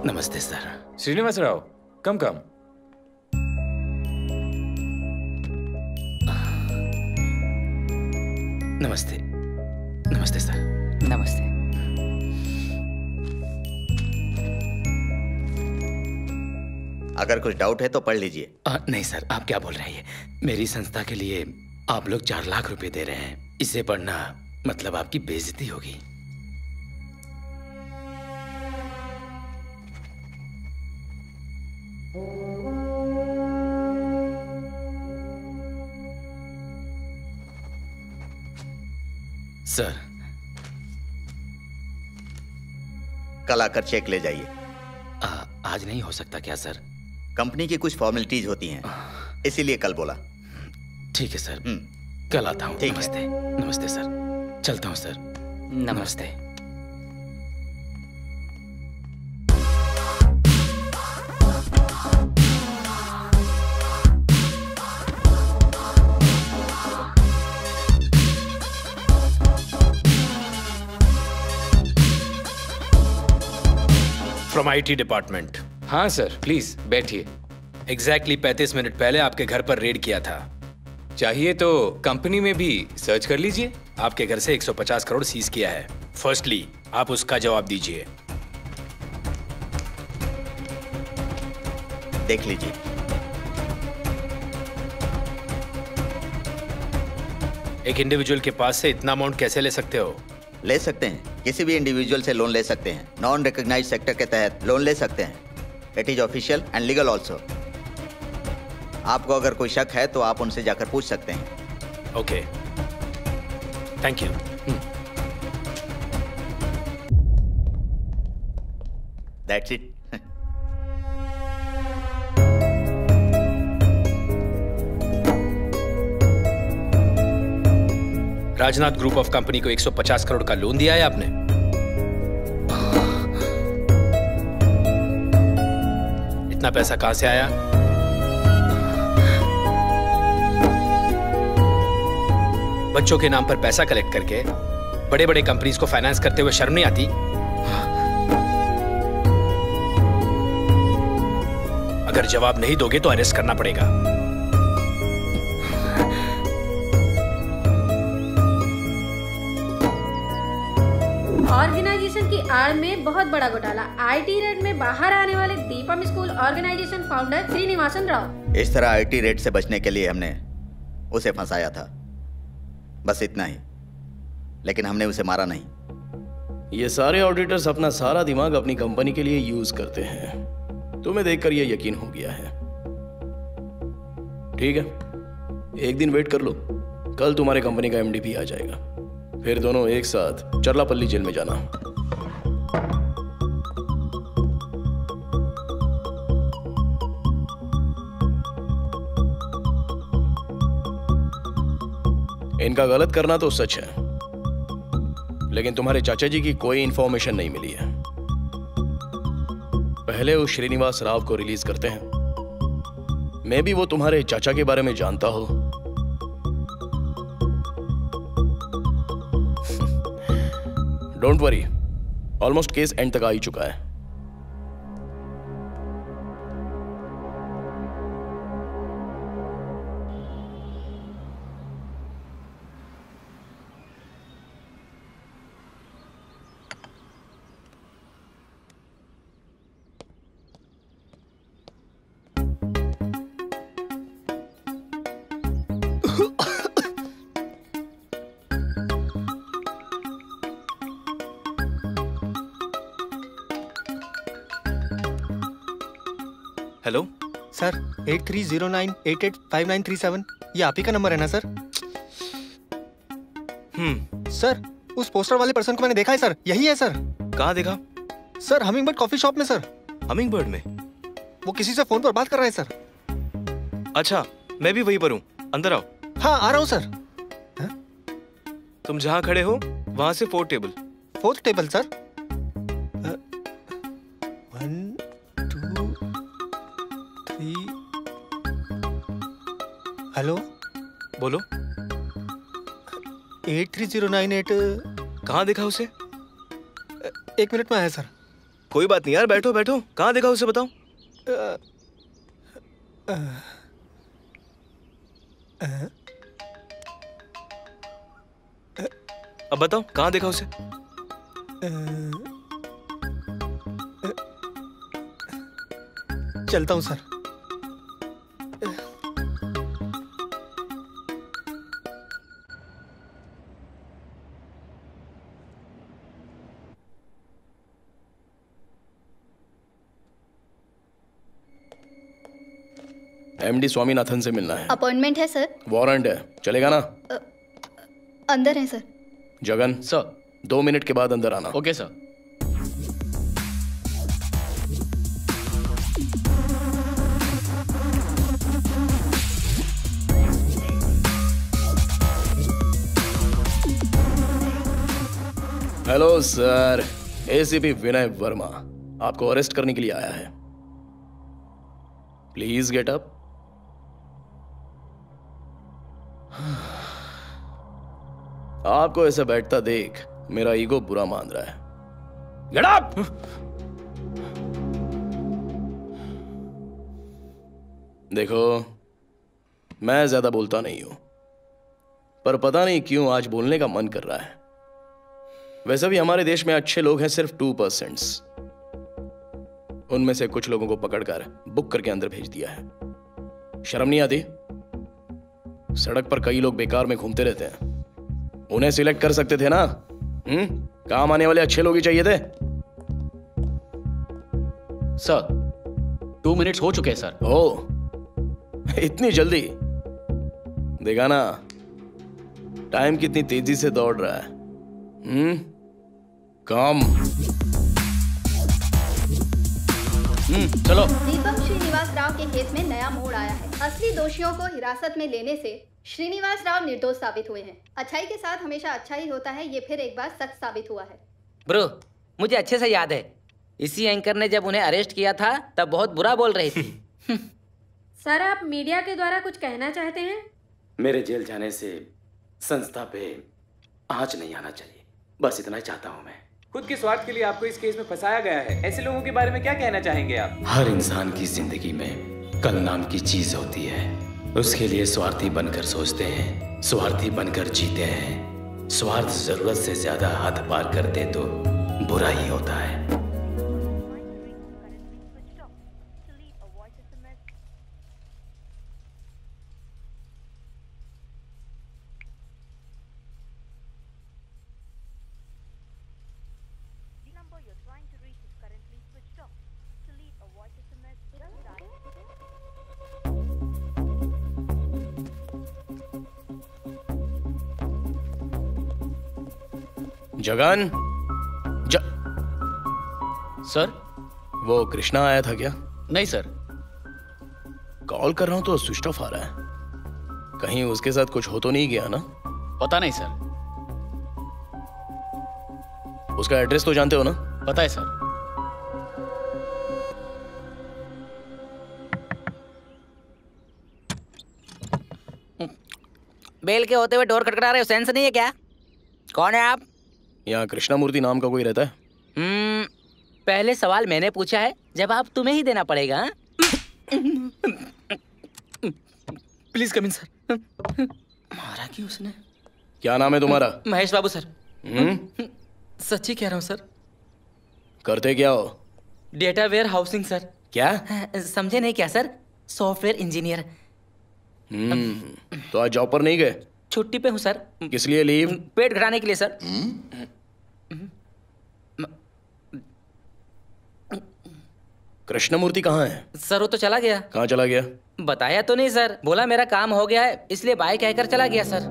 नमस्ते सर। श्रीनिवास राव, कम। नमस्ते सर। नमस्ते। अगर कुछ डाउट है तो पढ़ लीजिए। नहीं सर, आप क्या बोल रहे हैं? मेरी संस्था के लिए आप लोग 4 लाख रुपए दे रहे हैं। इसे पढ़ना मतलब आपकी बेइज्जती होगी। सर, कल आकर चेक ले जाइए। आज नहीं हो सकता क्या सर? कंपनी की कुछ फॉर्मेलिटीज होती हैं, इसीलिए कल बोला। ठीक है सर, कल आता हूँ। नमस्ते। नमस्ते सर, चलता हूँ सर। नमस्ते। From IT department. हाँ सर, प्लीज बैठिए। एग्जैक्टली 35 मिनट पहले आपके घर पर रेड किया था। चाहिए तो कंपनी में भी सर्च कर लीजिए। आपके घर से 150 करोड़ सीज किया है। फर्स्टली आप उसका जवाब दीजिए। देख लीजिए। एक इंडिविजुअल के पास से इतना अमाउंट कैसे ले सकते हो? ले सकते हैं, किसी भी इंडिविजुअल से लोन ले सकते हैं। नॉन रिकॉग्नाइज्ड सेक्टर के तहत लोन ले सकते हैं। It is official and legal also. आपको अगर कोई शक है तो आप उनसे जाकर पूछ सकते हैं। Okay, thank you. That's it. Rajnath group of company को 150 करोड़ का लोन दिया है आपने? इतना पैसा कहां से आया? बच्चों के नाम पर पैसा कलेक्ट करके बड़े बड़े कंपनीज को फाइनेंस करते हुए शर्म नहीं आती? अगर जवाब नहीं दोगे तो अरेस्ट करना पड़ेगा। ऑर्गेनाइजेशन की आड़ में बहुत बड़ा घोटाला। आईटी रेड में बाहर आने वाले Deepam school organisation founder Srinivasan Rao. इस तरह आईटी रेड से बचने के लिए हमने उसे फंसाया था, बस इतना ही। लेकिन हमने उसे मारा नहीं। ये सारे ऑडिटर्स अपना सारा दिमाग अपनी कंपनी के लिए यूज करते हैं। तुम्हें देखकर ये यकीन हो गया है। ठीक है, एक दिन वेट कर लो, कल तुम्हारे कंपनी का एमडी भी आ जाएगा। फिर दोनों एक साथ चरलापल्ली जेल में जाना। इनका गलत करना तो सच है, लेकिन तुम्हारे चाचा जी की कोई इंफॉर्मेशन नहीं मिली है। पहले उस श्रीनिवास राव को रिलीज करते हैं। मे बी वो तुम्हारे चाचा के बारे में जानता हो। Don't worry, almost case and तक आ ही चुका है। हेलो सर, 8309885937, ये आप ही का नंबर है ना सर? सर, उस पोस्टर वाले पर्सन को मैंने देखा है सर, यही है सर। कहाँ देखा? सर, हमिंगबर्ड कॉफी शॉप में सर। हमिंगबर्ड में? वो किसी से फोन पर बात कर रहे हैं सर। अच्छा, मैं भी वहीं पर हूँ, अंदर आओ। हाँ, आ रहा हूँ सर। तुम जहाँ खड़े हो वहां से fourth table. Fourth table sir? 1 2 3। Hello, बोलो। 83098। कहाँ देखा उसे? 1 मिनट में आया सर। कोई बात नहीं यार, बैठो बैठो। कहाँ देखा उसे बताओ। अब बताओ, कहाँ देखा उसे? चलता हूँ सर। एमडी स्वामीनाथन से मिलना है। अपॉइंटमेंट है सर। वारंट है, चलेगा ना? अंदर है सर। जगन सर, 2 मिनट के बाद अंदर आना। Okay sir. Hello sir, ACP Vinay Verma आपको अरेस्ट करने के लिए आया है। Please get up. आपको ऐसे बैठता देख मेरा ईगो बुरा मान रहा है। Get up. देखो, मैं ज्यादा बोलता नहीं हूं, पर पता नहीं क्यों आज बोलने का मन कर रहा है। वैसे भी हमारे देश में अच्छे लोग हैं सिर्फ 2%। उनमें से कुछ लोगों को पकड़कर बुक करके अंदर भेज दिया है। शर्म नहीं आती? सड़क पर कई लोग बेकार में घूमते रहते हैं, उन्हें सिलेक्ट कर सकते थे ना। काम आने वाले अच्छे लोग ही चाहिए थे। सर, 2 मिनट्स हो चुके हैं सर। ओ, इतनी जल्दी? देखा ना, टाइम कितनी तेजी से दौड़ रहा है। काम। चलो। दीपम श्रीनिवास राव के केस में नया मोड़ आया है। असली दोषियों को हिरासत में लेने से श्रीनिवास राव निर्दोष साबित हुए हैं। अच्छाई के साथ हमेशा अच्छा ही होता है, ये फिर एक बार सच साबित हुआ है। ब्रो, मुझे अच्छे से याद है, इसी एंकर ने जब उन्हें अरेस्ट किया था तब बहुत बुरा बोल रही थी। सर, आप मीडिया के द्वारा कुछ कहना चाहते हैं? मेरे जेल जाने से संस्था पे आंच नहीं आना चाहिए, बस इतना ही चाहता हूँ मैं। खुद के स्वार्थ के लिए आपको इस केस में फंसाया गया है। ऐसे लोगों के बारे में क्या कहना चाहेंगे आप? हर इंसान की जिंदगी में कल नाम की चीज होती है, उसके लिए स्वार्थी बनकर सोचते हैं, स्वार्थी बनकर जीते हैं। स्वार्थ जरूरत से ज्यादा हद पार कर दे तो बुरा ही होता है। जगन, सर, वो कृष्णा आया था क्या? नहीं सर। कॉल कर रहा हूं तो स्विच ऑफ आ रहा है। कहीं उसके साथ कुछ हो तो नहीं गया ना? पता नहीं सर। उसका एड्रेस तो जानते हो ना? पता है सर। बेल के होते हुए डोर खटखटा रहे हो, सेंस नहीं है क्या? कौन है आप? यहाँ कृष्णामूर्ति नाम का कोई रहता है? पहले सवाल मैंने पूछा है, जवाब तुम्हें ही देना पड़ेगा। Please come in sir. मारा क्यों उसने? क्या नाम है तुम्हारा? महेश बाबू सर। सच्ची कह रहा हूँ सर। करते क्या हो? Data warehousing sir. क्या? समझे नहीं क्या सर? Software engineer. तो आज जॉब पर नहीं गए? छुट्टी पे हूँ सर। किस लिए लीव? पेट घटाने के लिए सर। कृष्णमूर्ति कहाँ है? सर वो तो चला गया। कहाँ चला गया? बताया तो नहीं सर, बोला मेरा काम हो गया है इसलिए बाय कहकर चला गया सर।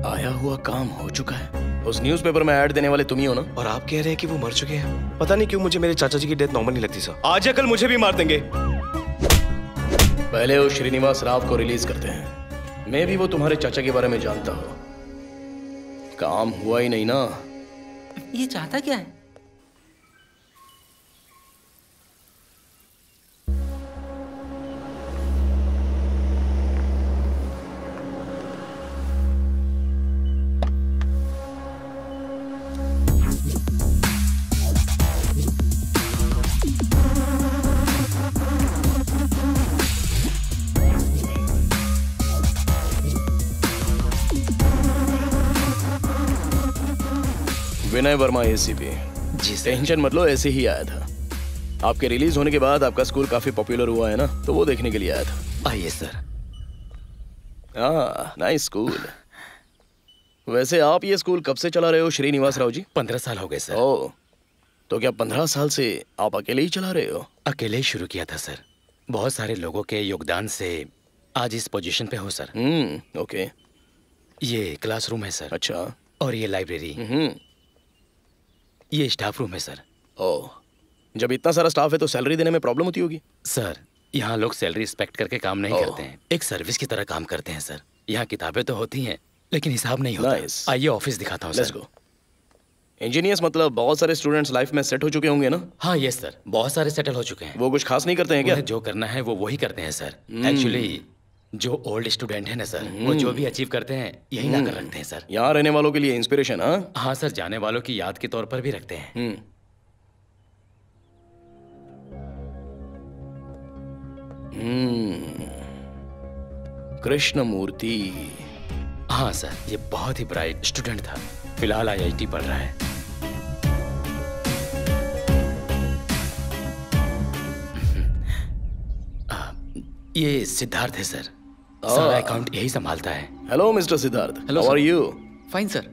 आया हुआ काम हो चुका है। उस न्यूज़पेपर में ऐड देने वाले तुम ही हो ना? और आप कह रहे हैं कि वो मर चुके हैं? पता नहीं क्यों मुझे मेरे चाचा जी की डेथ नॉर्मल नहीं लगती सर। आज या कल मुझे भी मार देंगे। पहले वो श्रीनिवास राव को रिलीज करते हैं। मैं भी वो तुम्हारे चाचा के बारे में जानता हूँ। काम हुआ ही नहीं ना। ये चाहता क्या है? विनय वर्मा एसीपी। जी टेंशन मत लो, ऐसे ही आया था। आपके रिलीज होने के बाद आपका स्कूल काफी पॉपुलर हुआ है ना, तो वो देखने के लिए आया था। आइए सर। Nice school. वैसे आप ये स्कूल कब से चला रहे हो श्रीनिवास राव जी? 15 साल हो गए सर। ओह, तो क्या 15 साल से आप अकेले ही चला रहे हो? अकेले ही शुरू किया था सर। बहुत सारे लोगों के योगदान से आज इस पोजीशन पे हूँ सर। ओके। ये क्लासरूम है सर। अच्छा। और ये लाइब्रेरी। ये स्टाफ रूम है सर। ओह, जब इतना सारा स्टाफ है तो सैलरी देने में प्रॉब्लम होती होगी? सर, यहाँ लोग सैलरी रिस्पेक्ट करके काम नहीं करते हैं, एक सर्विस की तरह काम करते हैं सर। यहाँ किताबें तो होती हैं लेकिन हिसाब नहीं होता। आइए ऑफिस दिखाता हूँ सर। इंजीनियर्स मतलब बहुत सारे स्टूडेंट्स लाइफ में सेट हो चुके होंगे ना? हाँ यस सर, बहुत सारे सेटल हो चुके हैं। वो कुछ खास नहीं करते हैं क्या? जो करना है वो वही करते हैं सर। एक्चुअली जो ओल्ड स्टूडेंट है ना सर, वो जो भी अचीव करते हैं यही ना कर रखते हैं सर। यहाँ रहने वालों के लिए इंस्पिरेशन? हाँ सर, जाने वालों की याद के तौर पर भी रखते हैं। कृष्णमूर्ति। हाँ सर, ये बहुत ही ब्राइट स्टूडेंट था, फिलहाल IIT पढ़ रहा है। ये सिद्धार्थ है सर, सारा अकाउंट यही संभालता है। Hello mister Siddharth. Hello how are you? Fine sir.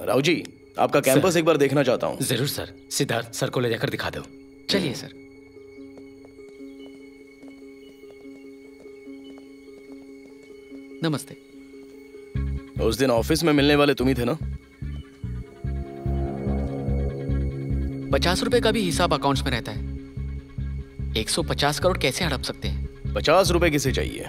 Rao ji, आपका कैंपस एक बार देखना चाहता हूँ। जरूर सर। सिद्धार्थ सर को ले जाकर दिखा दो। चलिए सर। नमस्ते। उस दिन ऑफिस में मिलने वाले तुम ही थे ना? 50 रुपए का भी हिसाब अकाउंट्स में रहता है। 150 करोड़ कैसे हड़प सकते हैं? 50 रुपए किसे चाहिए?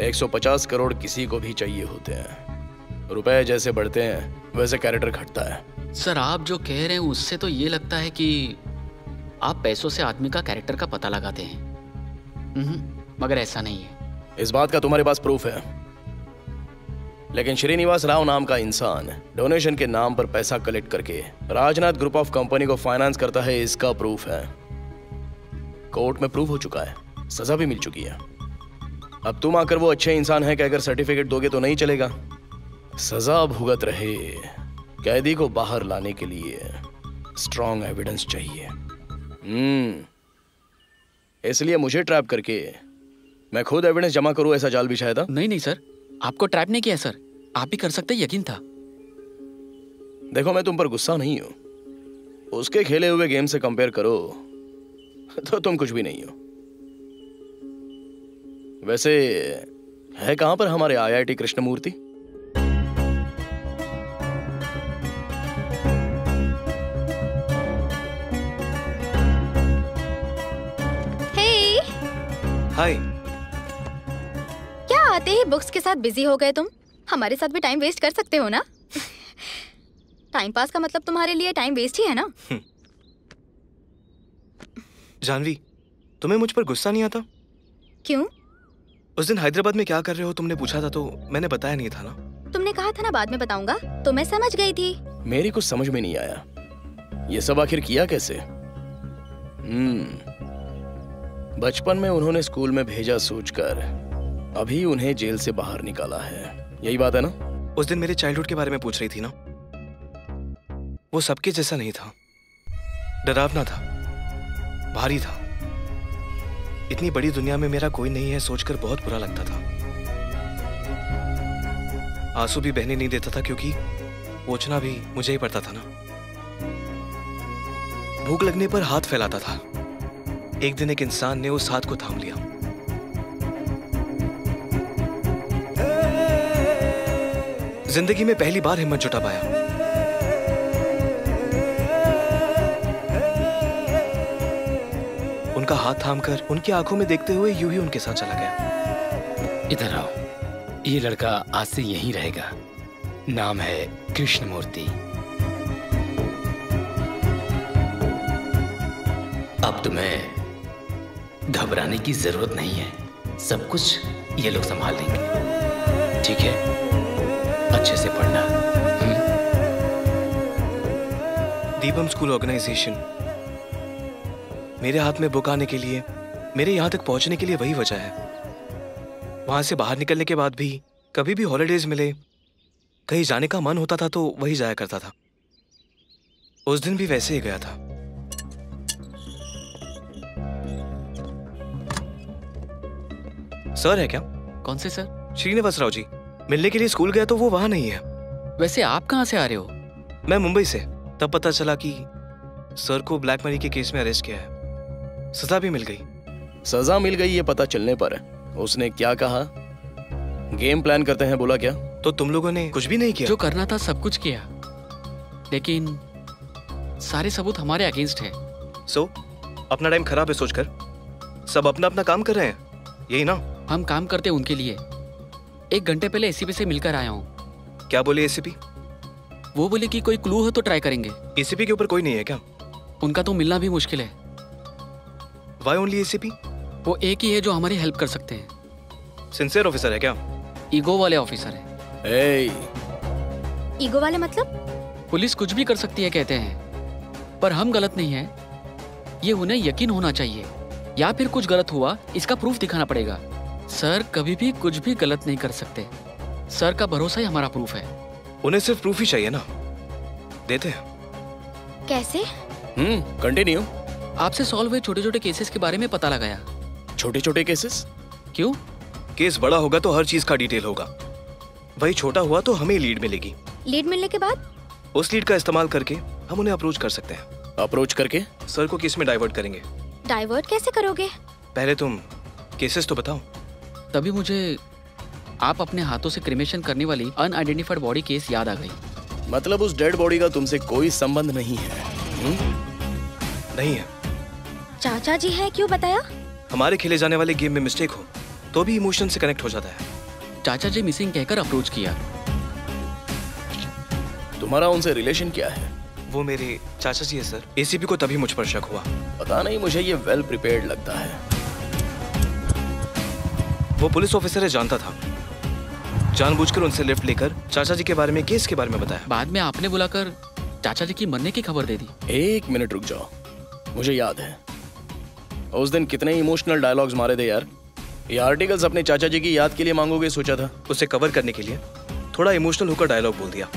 150 करोड़ किसी को भी चाहिए होते हैं। रुपए जैसे बढ़ते हैं वैसे कैरेक्टर घटता है। सर आप जो कह रहे हैं उससे तो ये लगता है कि आप पैसों से आदमी का कैरेक्टर का पता लगाते हैं। मगर ऐसा नहीं है। इस बात का तुम्हारे पास प्रूफ है? लेकिन श्रीनिवास राव नाम का इंसान डोनेशन के नाम पर पैसा कलेक्ट करके राजनाथ ग्रुप ऑफ कंपनी को फाइनेंस करता है, इसका प्रूफ है। कोर्ट में प्रूफ हो चुका है, सजा भी मिल चुकी है। अब तुम आकर वो अच्छे इंसान है कहकर सर्टिफिकेट दोगे तो नहीं चलेगा। सजा भुगत रहे कैदी को बाहर लाने के लिए स्ट्रॉन्ग एविडेंस चाहिए। इसलिए मुझे ट्रैप करके मैं खुद एविडेंस जमा करूं, ऐसा जाल बिछाया था? नहीं सर, आपको ट्रैप नहीं किया सर, आप भी कर सकते, यकीन था। देखो मैं तुम पर गुस्सा नहीं हूं, उसके खेले हुए गेम से कंपेयर करो तो तुम कुछ भी नहीं हो। वैसे है कहां पर हमारे IIT कृष्णमूर्ति? हाय। क्या आते ही बुक्स के साथ बिजी हो गए तुम? हमारे साथ भी टाइम वेस्ट कर सकते हो ना। टाइम पास का मतलब तुम्हारे लिए टाइम वेस्ट ही है ना। जानवी, तुम्हें मुझ पर गुस्सा नहीं आता? क्यों? उस दिन हैदराबाद में क्या कर रहे हो तुमने पूछा था तो मैंने बताया नहीं था ना। तुमने कहा था ना बाद में बताऊंगा, तो मैं समझ गई थी। मेरी कुछ समझ में नहीं आया, ये सब आखिर किया कैसे? बचपन में उन्होंने स्कूल में भेजा सोचकर अभी उन्हें जेल से बाहर निकाला है, यही बात है ना? उस दिन मेरे चाइल्डहुड के बारे में पूछ रही थी ना। वो सबके जैसा नहीं था, डरावना था, भारी था। इतनी बड़ी दुनिया में मेरा कोई नहीं है सोचकर बहुत बुरा लगता था। आंसू भी बहने नहीं देता था क्योंकि पोंछना भी मुझे ही पड़ता था ना। भूख लगने पर हाथ फैलाता था। एक दिन एक इंसान ने उस हाथ को थाम लिया। जिंदगी में पहली बार हिम्मत जुटा पाया। उनका हाथ थामकर उनकी आंखों में देखते हुए यूं ही उनके साथ चला गया। इधर आओ, ये लड़का आज से यहीं रहेगा। नाम है कृष्णमूर्ति। अब तुम्हें घबराने की जरूरत नहीं है, सब कुछ ये लोग संभाल लेंगे, ठीक है? अच्छे से पढ़ना। दीपम स्कूल ऑर्गेनाइजेशन मेरे हाथ में बुक आने के लिए, मेरे यहाँ तक पहुंचने के लिए वही वजह है। वहां से बाहर निकलने के बाद भी कभी भी हॉलिडेज मिले, कहीं जाने का मन होता था तो वही जाया करता था। उस दिन भी वैसे ही गया था। सर है क्या? कौन से सर? श्रीनिवास राव जी। मिलने के लिए स्कूल गया तो वो वहां नहीं है। वैसे आप कहाँ से आ रहे हो? मैं मुंबई से। तब पता चला कि सर को ब्लैक मनी के केस में अरेस्ट किया है। सजा भी मिल गई। सजा मिल गई ये पता चलने पर उसने क्या कहा? गेम प्लान करते हैं बोला क्या? तो तुम लोगों ने कुछ भी नहीं किया? जो करना था सब कुछ किया, लेकिन सारे सबूत हमारे अगेंस्ट है। सो अपना टाइम खराब है सोचकर सब अपना अपना काम कर रहे हैं, यही ना? हम काम करते उनके लिए। 1 घंटे पहले एसीपी से मिलकर आया हूँ। क्या बोले एसीपी? वो बोले कि कोई क्लू हो तो ट्राई करेंगे। एसीपी के ऊपर कोई नहीं है क्या? उनका तो मिलना भी मुश्किल है। Why only ACP? वो एक ही है जो हमारी हेल्प कर सकते हैं। सिंसियर ऑफिसर है क्या? ईगो वाले ऑफिसर है। ईगो वाले मतलब? पुलिस कुछ भी कर सकती है कहते हैं, पर हम गलत नहीं है, ये उन्हें यकीन होना चाहिए। या फिर कुछ गलत हुआ इसका प्रूफ दिखाना पड़ेगा। सर कभी भी कुछ भी गलत नहीं कर सकते। सर का भरोसा ही हमारा प्रूफ है। उन्हें सिर्फ प्रूफ ही चाहिए ना, देते हैं। कैसे? कंटिन्यू। आपसे सॉल्व हुए छोटे छोटे केसेस के बारे में पता लगाया। छोटे छोटे केसेस? क्यों? केस बड़ा होगा तो हर चीज का डिटेल होगा, वही छोटा हुआ तो हमें लीड मिलेगी। लीड मिलने के बाद? उस लीड का इस्तेमाल करके हम उन्हें अप्रोच कर सकते हैं। अप्रोच करके? सर को केस में डाइवर्ट करेंगे। डाइवर्ट कैसे करोगे? पहले तुम केसेस तो बताओ। तभी मुझे आप अपने हाथों से क्रिमेशन करने वाली अनआइडेंटिफाइड बॉडी केस याद आ गई। मतलब उस डेड बॉडी का तुमसे कोई संबंध नहीं है? नहीं है। चाचा जी है, क्यों बताया? हमारे खेले जाने वाले गेम में मिस्टेक हो तो भी इमोशन से कनेक्ट हो जाता है। चाचा जी मिसिंग कहकर अप्रोच किया। तुम्हारा उनसे रिलेशन क्या है? वो मेरे चाचा जी है सर। एसीपी को तभी मुझ पर शक हुआ। पता नहीं, मुझे ये वेल प्रिपेयर्ड लगता है। वो पुलिस ऑफिसर है, जानता था। जानबूझकर उनसे लिफ्ट लेकर चाचा जी के बारे में, केस के बारे में बताया। बाद में आपने बुलाकर चाचा जी की मरने की खबर दे दी। 1 मिनट रुक जाओ, मुझे याद है उस दिन कितने इमोशनल डायलॉग्स मारे थे यार। ये आर्टिकल्स अपने चाचा जी की याद के लिए मांगोगे सोचा था? उसे कवर करने के लिए थोड़ा इमोशनल होकर डायलॉग बोल दिया।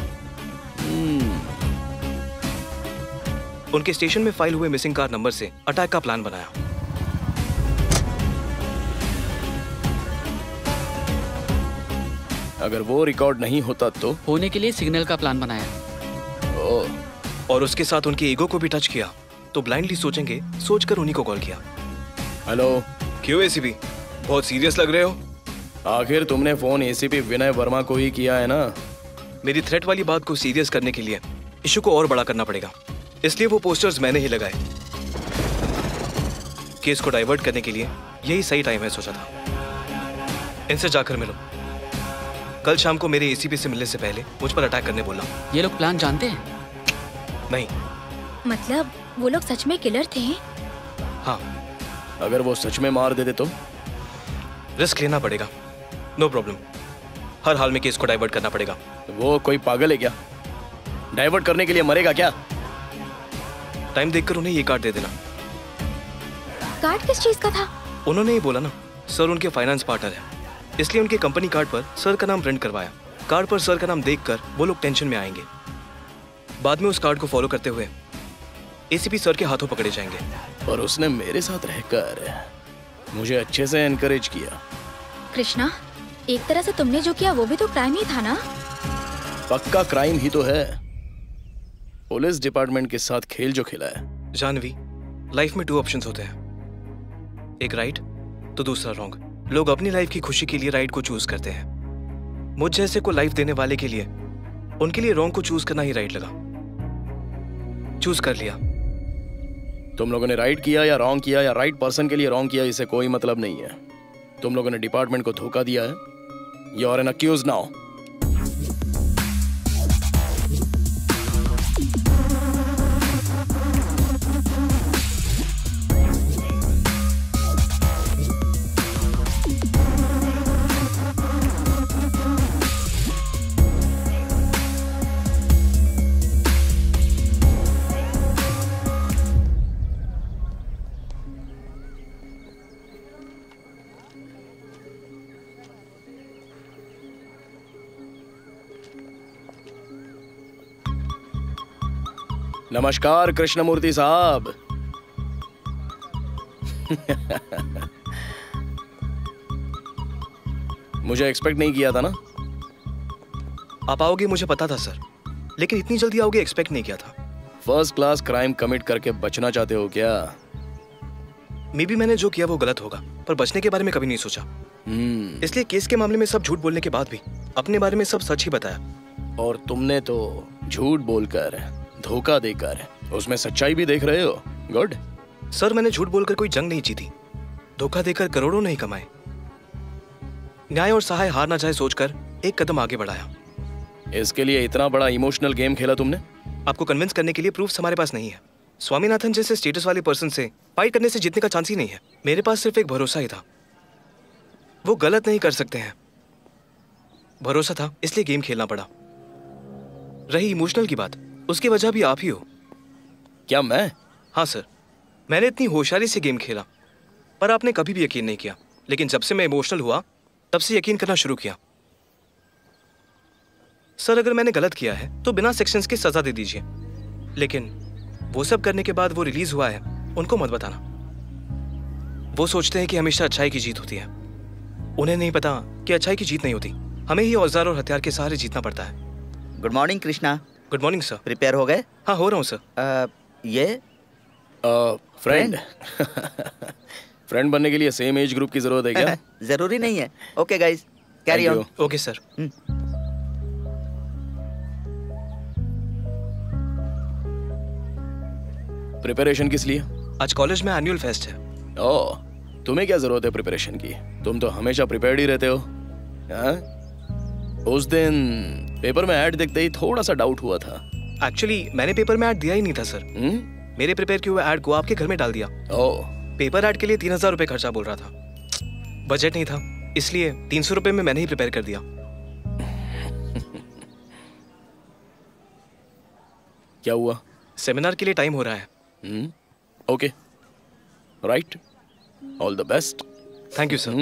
उनके स्टेशन में फाइल हुए मिसिंग कार नंबर से अटैक का प्लान बनाया। अगर वो रिकॉर्ड नहीं होता तो? होने के लिए सिग्नल का प्लान बनाया। और उसके साथ उनके ईगो को भी टच किया, तो ब्लाइंडली सोचेंगे सोचकर उन्हीं को कॉल किया। हेलो। क्यों एसीपी, बहुत सीरियस लग रहे हो? आखिर तुमने फोन एसीपी विनय वर्मा को ही किया है ना? मेरी थ्रेट वाली बात को सीरियस करने के लिए इशू को और बड़ा करना पड़ेगा, इसलिए वो पोस्टर्स मैंने ही लगाए। केस को डाइवर्ट करने के लिए यही सही टाइम है सोचा था। इनसे जाकर मिलो। कल शाम को मेरे एसीपी से मिलने से पहले मुझ पर अटैक करने बोला। ये लोग प्लान जानते हैं? नहीं। मतलब वो लोग सच में किलर थे? हाँ। अगर वो सच में मार देते तो? रिस्क लेना पड़ेगा। नो प्रॉब्लम, हर हाल में केस को डाइवर्ट करना पड़ेगा। वो कोई पागल है क्या? डाइवर्ट करने के लिए मरेगा क्या? टाइम देखकर उन्हें ये कार्ड दे देना। कार्ड किस चीज का था? उन्होंने ही बोला ना, सर उनके फाइनेंस पार्टनर है, इसलिए उनके कंपनी कार्ड पर सर का नाम प्रिंट करवाया। कार्ड पर सर का नाम देखकर वो लोग टेंशन में आएंगे। बाद में उस कार्ड को फॉलो करते हुए एसीपी सर के हाथों पकड़े जाएंगे। और उसने मेरे साथ रहकर मुझे अच्छे से एनकरेज किया। कृष्णा, एक तरह से तुमने जो किया वो भी तो क्राइम ही था ना? पक्का क्राइम ही तो है। पुलिस डिपार्टमेंट के साथ खेल जो खेला है। जानवी, लाइफ में 2 ऑप्शंस होते हैं, एक राइट तो दूसरा रॉन्ग। लोग अपनी लाइफ की खुशी के लिए राइट को चूज करते हैं। मुझ जैसे को लाइफ देने वाले के लिए उनके लिए रॉन्ग को चूज करना ही राइट लगा। चूज कर लिया। तुम लोगों ने राइट किया या रॉन्ग किया या राइट पर्सन के लिए रॉन्ग किया, इससे कोई मतलब नहीं है। तुम लोगों ने डिपार्टमेंट को धोखा दिया है। You are an accused now. नमस्कार कृष्णमूर्ति साहब। मुझे एक्सपेक्ट नहीं किया था ना? आप आओगे मुझे पता था सर, लेकिन इतनी जल्दी आओगे एक्सपेक्ट नहीं किया था। फर्स्ट क्लास क्राइम कमिट करके बचना चाहते हो क्या? मे बी मैंने जो किया वो गलत होगा, पर बचने के बारे में कभी नहीं सोचा। इसलिए केस के मामले में सब झूठ बोलने के बाद भी अपने बारे में सब सच ही बताया। और तुमने तो झूठ बोलकर, धोखा देकर उसमें सच्चाई भी देख रहे हो। गुड। सर, मैंने झूठ बोलकर कोई जंग नहीं जीती, धोखा देकर करोड़ों नहीं कमाए। न्याय और सहाय हार ना जाए सोचकर एक कदम आगे बढ़ाया। इसके लिए इतना बड़ा इमोशनल गेम खेला तुमने? आपको कन्विंस करने के लिए प्रूफ्स हमारे पास नहीं है। स्वामीनाथन जैसे स्टेटस वाले पर्सन से फाइट करने से जीतने का चांस ही नहीं है। मेरे पास सिर्फ एक भरोसा ही था, वो गलत नहीं कर सकते हैं। भरोसा था इसलिए गेम खेलना पड़ा। रही इमोशनल की बात, उसकी वजह भी आप ही हो। क्या मैं? हाँ सर, मैंने इतनी होशियारी से गेम खेला, पर आपने कभी भी यकीन नहीं किया। लेकिन जब से मैं इमोशनल हुआ तब से यकीन करना शुरू किया। सर, अगर मैंने गलत किया है तो बिना सेक्शंस की सजा दे दीजिए, लेकिन वो सब करने के बाद वो रिलीज हुआ है उनको मत बताना। वो सोचते हैं कि हमेशा अच्छाई की जीत होती है। उन्हें नहीं पता कि अच्छाई की जीत नहीं होती, हमें ही औजार और हथियार के सहारे जीतना पड़ता है। Good morning Krishna. Good morning sir. Prepare हो गए? हाँ, हो रहा हूँ सर। ये फ्रेंड फ्रेंड बनने के लिए सेम एज ग्रुप की जरूरत है क्या? जरूरी नहीं है। Okay guys, carry on. Okay sir. Preparation किस लिए? आज कॉलेज में एनुअल फेस्ट है। ओह, तुम्हें क्या जरूरत है प्रिपरेशन की? तुम तो हमेशा प्रिपेयर्ड ही रहते हो। हाँ? उस दिन पेपर में ऐड देखते ही थोड़ा सा डाउट हुआ था। एक्चुअली मैंने पेपर में ऐड दिया ही नहीं था सर। मेरे प्रिपेयर किए हुए ऐड को आपके घर में डाल दिया। ओह। पेपर ऐड के लिए 3000 रुपए खर्चा बोल रहा था, बजट नहीं था, इसलिए 300 रुपए में मैंने ही प्रिपेयर कर दिया। क्या हुआ? सेमिनार के लिए टाइम हो रहा है। Okay, right, all the best. Thank you sir.